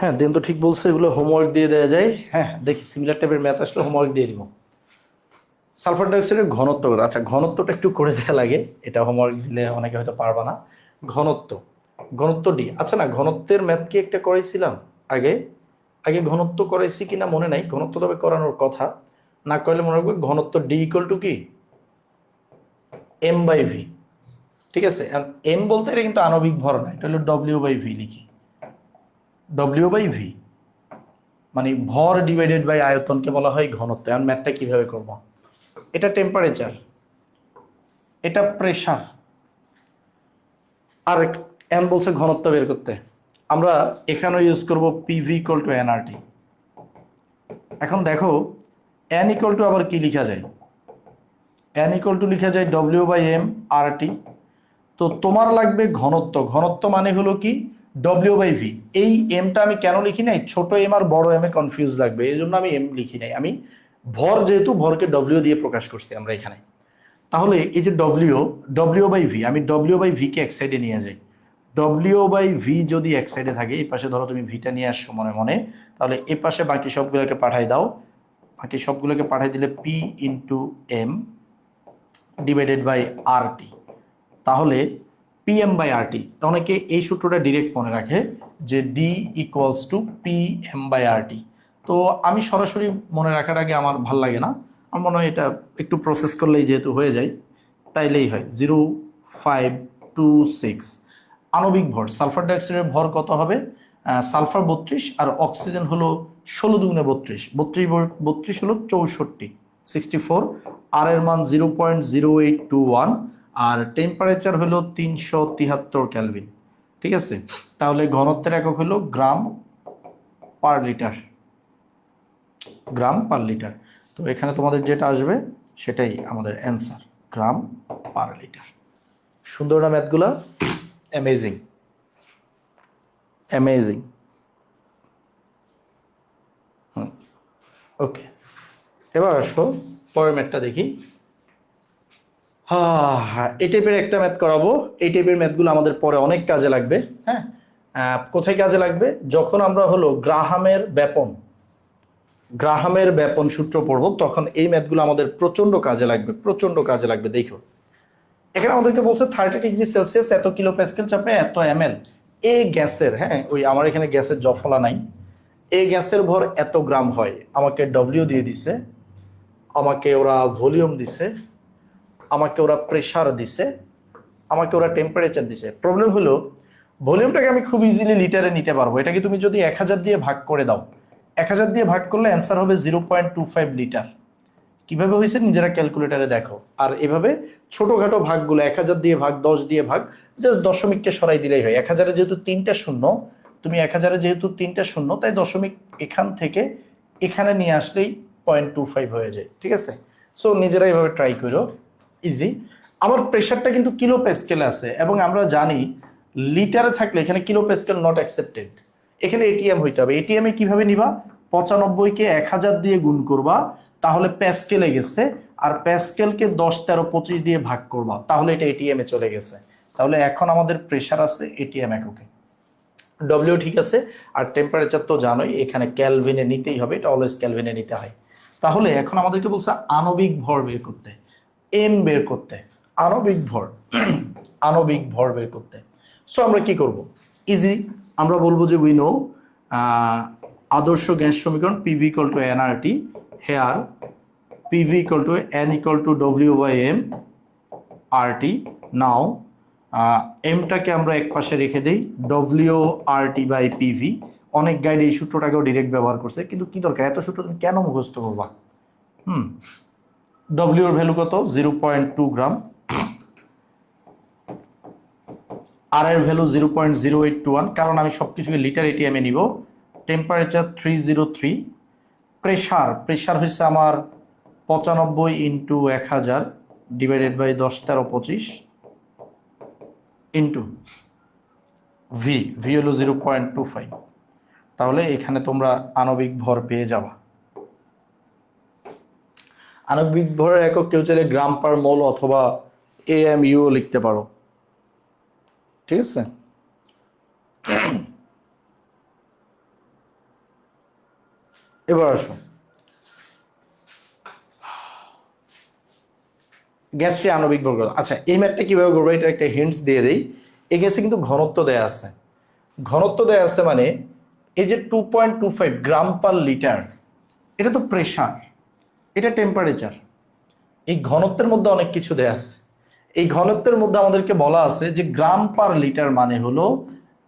হ্যাঁ দেন তো ঠিক বলছে, এগুলো হোমওয়ার্ক দিয়ে দেওয়া যায়। হ্যাঁ দেখি সিমিলার টাইপের ম্যাথ আসলে হোমওয়ার্ক দিয়ে দিব। সালফার ডাইঅক্সাইডের ঘনত্ব, আচ্ছা ঘনত্বটা একটু করে দেখা লাগে, এটা হোমওয়ার্ক দিলে অনেকে হয়তো পারবা না। ঘনত্ব ডি, আচ্ছা না ঘনত্বের ম্যাথ কি একটা করাইছিলাম আগে? ঘনত্ব করাইছি কিনা মনে নাই, ঘনত্ব তবে করানোর কথা, না করলে মনে রাখবে ঘনত্ব ডি ইকুয়াল টু কি m/v। ঠিক আছে, এম বলতে এটা কিন্তু আণবিক ভর না, এটা হলো w/v লিখি। w/v মানে ভর ডিভাইডেড বাই আয়তনকে বলা হয় ঘনত্ব। এখন ম্যাথটা কিভাবে করব? এটা টেম্পারেচার, এটা প্রেসার, আর এন বলছে ঘনত্ব বের করতে। আমরা এখানেও ইউজ করব PV = nRT। এখন দেখো n ইকুয়াল টু আবার কি লিখা যায়? n ইকুয়াল টু লিখা যায় W/m RT। তো তোমার লাগবে ঘনত্ব মানে হলো কি W/v। এই এমটা আমি কেন লিখি নাই, ছোট এম আর বড় এম এ কনফিউজ লাগবে, এই জন্য আমি এম লিখি নাই। আমি ভর, যেহেতু ভরকে W দিয়ে প্রকাশ করছি আমরা এখানে, তাহলে এই যে W/v, আমি W/v কে এক সাইডে নিয়ে যাই। W/v যদি এক সাইডে থাকে, এই পাশে ধরো তুমি ভিটা নিয়ে আসছো মনে মনে, তাহলে এই পাশে বাকি সবগুলোকে পাঠাই দাও। বাকি সবগুলোকে পাঠাই দিলে P × m divided by RT, তাহলে PM/RT। অনেকে এই সূত্রটা ডিরেক্ট মনে রাখে যে D = PM/RT। তো আমি সরাসরি মনে রাখার আগে আমার ভাল লাগে না, আমার মনে হয় এটা একটু প্রসেস করলেই যেহেতু হয়ে যায় তাইলেই হয়। 0.526 আণবিক ভর। সালফার ডাইঅক্সাইডের ভর কত হবে? সালফার 32 আর অক্সিজেন হলো 16 × 32, 32 হলো 64, 64। আর এর মান 0.0821 আর টেম্পারেচার হলো 373 কেলভিন। ঠিক আছে, তাহলে ঘনত্বের একক হলো গ্রাম পার লিটার। তো এখানে তোমাদের যেটা আসবে সেটাই আমাদের অ্যান্সার, গ্রাম পার লিটার। সুন্দর না ম্যাথগুলা? অ্যামেজিং। ওকে, এবার আসো পরের ম্যাথটা দেখি। এই টাইপের একটা ম্যাথ করাবো। এই টাইপের ম্যাথগুলো আমাদের পরে অনেক কাজে লাগবে। হ্যাঁ, কোথায় কাজে লাগবে? যখন আমরা হলো গ্রাহামের ব্যাপন সূত্র পড়বো, তখন এই ম্যাথগুলো আমাদের প্রচন্ড কাজে লাগবে। দেখো এখানে আমাদেরকে বলছে 30°C এত কিলোপ্যাসকেল চাপে এত ml। এই গ্যাসের, হ্যাঁ ওই আমার এখানে গ্যাসের জফলা নাই, এই গ্যাসের ভর এত গ্রাম হয়। আমাকে W দিয়ে দিছে, আমাকে ওরা ভলিউম দিছে, আমাকে ওরা প্রেসার দিছে, আমাকে ওরা টেম্পারেচার দিছে। প্রবলেম হলো ভলিউমটাকে আমি খুব ইজিলি লিটারে নিতে পারবো। এটাকে তুমি যদি 1000 দিয়ে ভাগ করে দাও, 1000 দিয়ে ভাগ করলে অ্যান্সার হবে 0.25 লিটার। কিভাবে হয়েছে নিজেরা ক্যালকুলেটারে দেখো। আর এভাবে ছোটখাটো ভাগগুলো 1000 দিয়ে ভাগ, 10 দিয়ে ভাগ, জাস্ট দশমিককে সরাই দিলেই হয়। 1000-এ যেহেতু 3টা শূন্য, তুমি 1000-এ যেহেতু 3টা শূন্য, তাই দশমিক এখান থেকে এখানে নিয়ে আসলেই 0.25 হয়ে যায়। ঠিক আছে, সো নিজেরা এইভাবে ট্রাই করো, ইজি। আমার প্রেশারটা কিন্তু কিলো প্যাসকেলে আছে, এবং আমরা জানি লিটারে থাকলে এখানে কিলো প্যাসকেল নট অ্যাকসেপ্টেড। এখানে এটিএম হইতে হবে। এটিএমে কিভাবে নিবা? 95কে 1000 দিয়ে গুণ করবা, তাহলে প্যাসকেলে গেছে, আর প্যাসকেলকে 10, 13, 25 দিয়ে ভাগ করবা, তাহলে এটা এটিএমে চলে গেছে। তাহলে এখন আমাদের প্রেশার আছে এটিএম এককে, ডব্লিউ ঠিক আছে। আর টেম্পারেচার তো জানোই, এখানে ক্যালভিনে নিতেই হবে, এটা অলওয়েজ ক্যালভিনে নিতে হয়। তাহলে এখন আমাদেরকে বলছে আণবিক ভর বের করতে, এম বের করতে, আণবিক ভর আণবিক ভর বের করতে। সো আমরা কি করব? ইজি, আমরা বলবো যে উই নো আদর্শ গ্যাস সমীকরণ PV equal to nRT, here PV equal to n equal to W by M RT. Now এমটাকে আমরা এক পাশে রেখে দিই, ডব্লিউ আরটি বাই পিভি। অনেক গাইড এই সূত্রটাকেও ডিরেক্ট ব্যবহার করছে, কিন্তু কি দরকার এত সূত্র তুমি কেন মুখস্থ করবা? ডব্লিউ এর ভ্যালু কত? 0.2 গ্রাম। আর এর ভ্যালু 0.0821, কারণ আমি সবকিছুকে লিটার এটিএমে নিব। টেম্পারেচার 303। প্রেশার হচ্ছে আমার 95 into 1000 divided by 10 13 25 into V হলো 0.25। তাহলে এখানে তোমরা আণবিক ভর পেয়ে যাবা। আণবিক ভরের একক কেউ চাইলে গ্রাম পার মোল অথবা এএমইউ লিখতে পারো, ঠিক আছে? এবার আসো গ্যাসটি আণবিক ভর। আচ্ছা, এই ম্যাথটা কিভাবে করবো এটা একটা হিন্টস দিয়ে দেই। এই গ্যাসে কিন্তু ঘনত্ব দেয়া আছে, ঘনত্ব দেয়া আছে মানে এই যে 2.25 গ্রাম পার লিটার, এটা তো প্রেশার, এটা টেম্পারেচার। এই ঘনত্বের মধ্যে অনেক কিছু দেয়া আছে। এই ঘনত্বের মধ্যে আমাদেরকে বলা আছে যে গ্রাম পার লিটার মানে হলো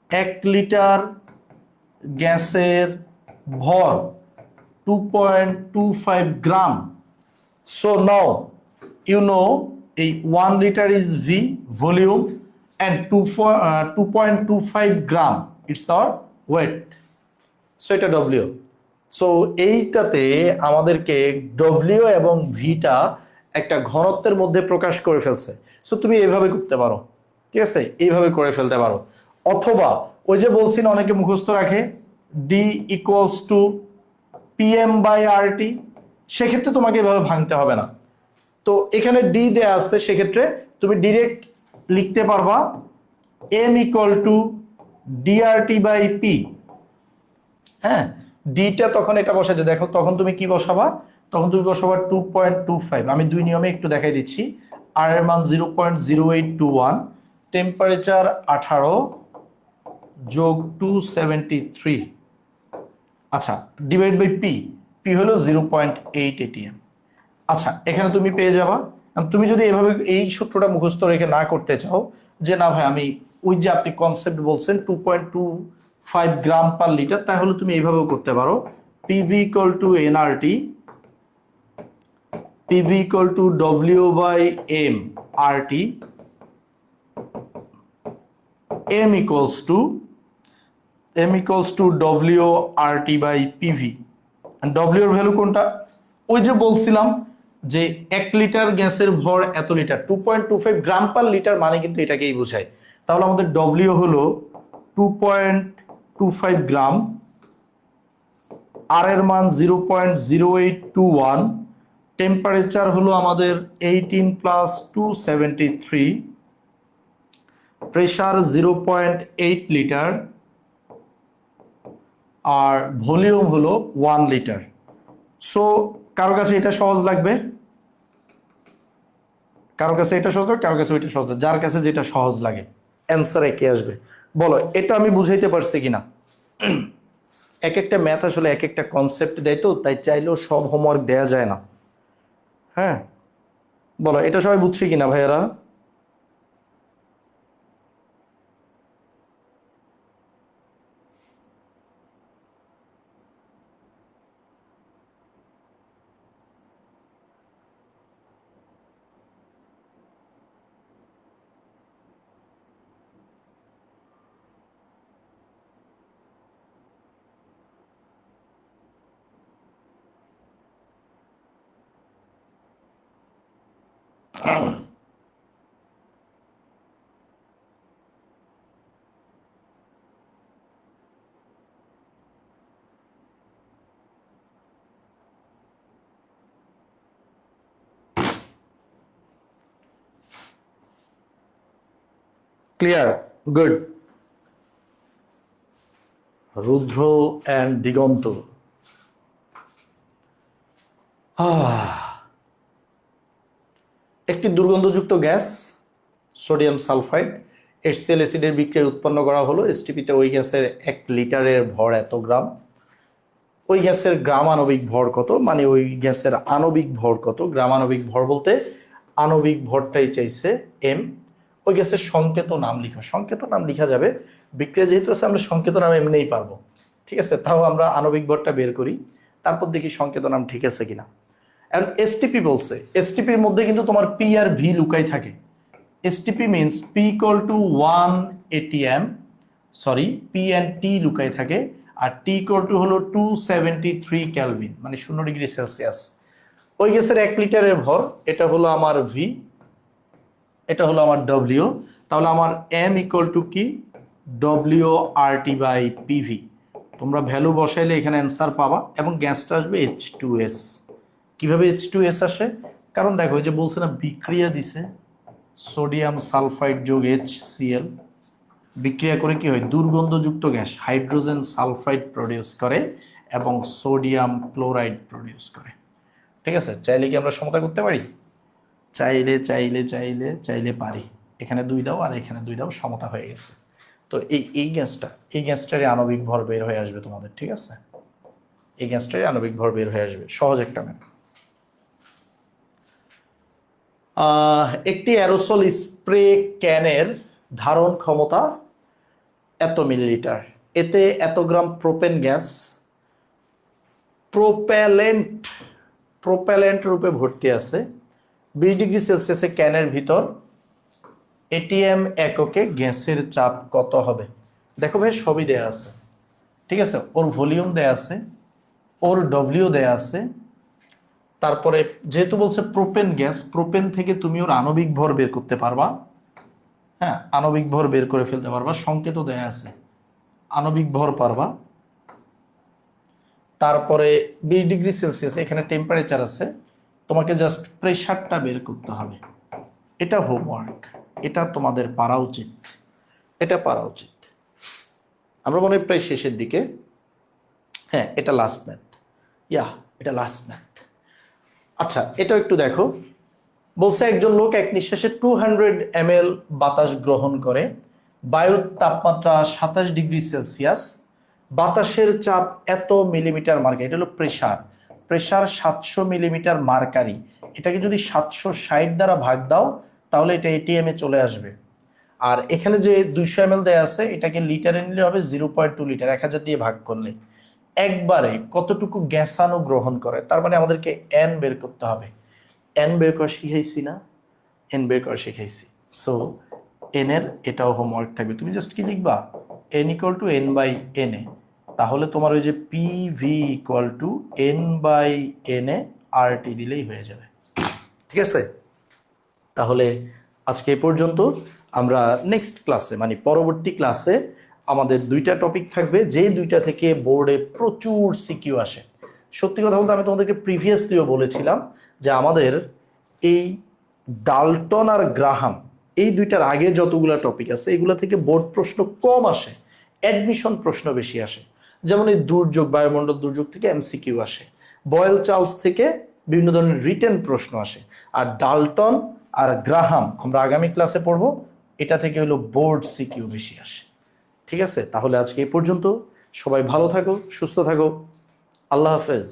1 লিটার গ্যাসের ভর 2.25 gram. So now you know এই 1 litre is V volume and 2.25 gram it's our weight. So এটা ডব্লিউ। সো এইটাতে আমাদেরকে ডব্লিউ এবং ভিটা একটা ঘনত্বের মধ্যে প্রকাশ করে ফেলছে। সো তুমি এইভাবে করতে পারো, ঠিক আছে? এইভাবে করে ফেলতে পারো। অথবা ওই যে বলছি না অনেকে মুখস্থ রাখে D equals to PM by RT, সেক্ষেত্রে তোমাকে এভাবে ভাঙতে হবে না। তো এখানে ডি দেয়া আছে, সেক্ষেত্রে তুমি ডিরেক্ট লিখতে পারবা M equal to DRT by P. হ্যাঁ, ডিটা তখন এটা বসাতে দেখো, তখন তুমি কি বসাবা? তখন তুমি বসাবা 2.25। আমি দুই নিয়মে একটু দেখাই দিচ্ছি। আর এর মান 0.0821, টেম্পারেচার 18 যোগ 273। আচ্ছা, ডিভাইড বাই পি, পি হলো 0.8 এটিএম। আচ্ছা, এখানে তুমি পেয়ে যাবা। তুমি যদি এভাবে এই সূত্রটা মুখস্থ রেখে না করতে চাও, যে না ভাই আমি ওই যে আপনি কনসেপ্ট বলছেন 2.25 গ্রাম পার লিটার, তাহলে তুমি এইভাবেও করতে পারো। PV equal to NRT, PV equal to W by M RT, M equals to W RT by PV. W এর ভ্যালু কোনটা? ওই যে বলছিলাম যে 1 লিটার গ্যাসের ভর এত লিটার, 2.25 গ্রাম পার লিটার মানে কিন্তু এটাকেই বোঝায়। তাহলে আমাদের ডব্লিউ হলো 2.25 গ্রাম, আর এর মান 0.0821, টেম্পারেচার হলো আমাদের 18 প্লাস 273, প্রেশার 0.8 লিটার, আর ভলিউম হলো 1 লিটার। সো কারো কাছে এটা সহজ লাগবে, কারো কাছে এটা সহজ লাগবে, কারো কাছে ওইটা সহজ লাগবে। যার কাছে যেটা সহজ লাগে অ্যান্সার একই আসবে। বলো এটা আমি বুঝাইতে পারছি কিনা? এক একটা ম্যাথ আসলে এক একটা কনসেপ্ট দেয়, তো তাই চাইলেও সব হোমওয়ার্ক দেয়া যায় না। হ্যাঁ, বলো এটা সবাই বুঝছে কিনা ভাইয়ারা? ক্লিয়ার? গুড। রুদ্র অ্যান্ড দিগন্ত, একটি দুর্গন্ধযুক্ত গ্যাস সোডিয়াম সালফাইড HCl অ্যাসিডের বিক্রিয়ায় উৎপন্ন করা হলো। এসটিপিতে ওই গ্যাসের 1 লিটারের ভর এত গ্রাম। ওই গ্যাসের গ্রাম আণবিক ভর কত, মানে ওই গ্যাসের আণবিক ভর কত। গ্রাম আণবিক ভর বলতে আণবিক ভরটাই চাইছে এম। ওই গ্যাসের সংকেত নাম লিখো। সংকেত নাম লিখা যাবে, বিক্রিয়া যেহেতু আছে আমরা সংকেত নাম এমনিই পারবো, ঠিক আছে। তাও আমরা আণবিক ভরটা বের করি, তারপর দেখি সংকেত নাম ঠিক আছে কিনা। এখন এসটিপি বলছে, এসটিপির মধ্যে কিন্তু তোমার পি আর ভি লুকাই থাকে। STP means P equal to 1 ATM, sorry P and T লুকাই থাকে, আর টি ইকুয়াল টু হলো 273 কেলভিন, মানে 0°C। ওই গ্যাসের 1 লিটারের ভর, এটা হলো আমার ভি, এটা হলো আমার ডব্লিউ। তাহলে আমার এম ইকুয়াল টু কি, WRT/PV। তোমরা ভ্যালু বসাইলে এখানে অ্যান্সার পাবা, এবং গ্যাসটা আসবে H2S। কিভাবে H2S আসে, কারণ দেখো এই যে বলছে না বিক্রিয়া দিছে সোডিয়াম সালফাইড যোগ HCl, বিক্রিয়া করে কি হয়, দুর্গন্ধযুক্ত গ্যাস হাইড্রোজেন সালফাইড প্রডিউস করে এবং সোডিয়াম ক্লোরাইড প্রডিউস করে। ঠিক আছে, চাইলে কি আমরা সমতা করতে পারি? চাইলে চাইলে চাইলে চাইলে পারি। এখানে 2 দাও আর এখানে 2 দাও, সমতা হয়ে গেছে। তো এই গ্যাসটারই আণবিক ভর বের হয়ে আসবে তোমাদের, ঠিক আছে। এই গ্যাসটারই আণবিক ভর বের হয়ে আসবে, সহজ একটা ম্যাথ। একটি অ্যারোসল স্প্রে ক্যানের ধারণ ক্ষমতা এত মিলিলিটার, এতে এত গ্রাম প্রোপেন গ্যাস প্রোপ্যালেন্ট রূপে ভর্তি আছে। 20°C ক্যানের ভিতর ATM এককে গ্যাসের চাপ কত হবে? দেখো ভাই সবই দেয়া আছে, ঠিক আছে। ওর ভলিউম দেয়া আছে, ওর ডব্লিউ দেয়া আছে, তারপরে যেহেতু বলছে প্রোপেন গ্যাস, প্রোপেন থেকে তুমি ওর আণবিক ভর বের করতে পারবা। হ্যাঁ, আণবিক ভর বের করে ফেলতে পারবা, সংকেতও দেয়া আছে, আণবিক ভর পারবা। তারপরে 20°C এখানে টেম্পারেচার আছে, তোমাকে জাস্ট প্রেশারটা বের করতে হবে। এটা হোমওয়ার্ক, এটা তোমাদের পারা উচিত, এটা পারা উচিত। আমরা মনে হয় প্রায় শেষের দিকে। হ্যাঁ, এটা লাস্ট ম্যাথ, এটা লাস্ট ম্যাথ। আচ্ছা, এটা একটু দেখো। বলছে একজন লোক এক নিঃশ্বাসে 200 ml বাতাস গ্রহণ করে, বায়ুর তাপমাত্রা 27°C, বাতাসের চাপ এত মিলিমিটার মার্কারি, এটা হলো প্রেশার। প্রেশার 700 মিলিমিটার মার্কারি, এটাকে যদি 760 দ্বারা ভাগ দাও তাহলে এটা ATM এ চলে আসবে। আর এখানে যে 200 ml দেয়া আছে, এটাকে লিটারে নিলে হবে 0.2 লিটার, 1000 দিয়ে ভাগ করলে একবারে কতটুকু গ্যাসাণু গ্রহণ করে। তার মানে আমাদেরকে এন বের করতে হবে। এন বের করা শিখাইছি না, এন বের করা শিখাইছি। সো এন এর এটাও হোমওয়ার্ক থাকবে। তুমি জাস্ট কি লিখবা, n equal to n by N A. তাহলে তোমার ওই যে PV equal to n by N A R T দিলেই হয়ে যাবে, ঠিক আছে। তাহলে আজকে এই পর্যন্ত। আমরা নেক্সট ক্লাসে, মানে পরবর্তী ক্লাসে আমাদের 2টা টপিক থাকবে, যে 2টা থেকে বোর্ডে প্রচুর সিকিউ আসে। সত্যি কথা বলতে আমি তোমাদেরকে প্রিভিয়াসলিও বলেছিলাম যে আমাদের এই ডাল্টন আর গ্রাহাম, এই 2টার আগে যতগুলো টপিক আছে এগুলো থেকে বোর্ড প্রশ্ন কম আসে, অ্যাডমিশন প্রশ্ন বেশি আসে। যেমন এই দুর্যোগ, বায়ুমণ্ডল দুর্যোগ থেকে MCQ আসে, বয়েল চার্লস থেকে বিভিন্ন ধরনের রিটেন প্রশ্ন আসে। আর ডাল্টন আর গ্রাহাম আমরা আগামী ক্লাসে পড়বো, এটা থেকে হলো বোর্ড সিকিউ বেশি আসে, ঠিক আছে। তাহলে আজকে এই পর্যন্ত, সবাই ভালো থাকো, সুস্থ থাকো, আল্লাহ হাফেজ।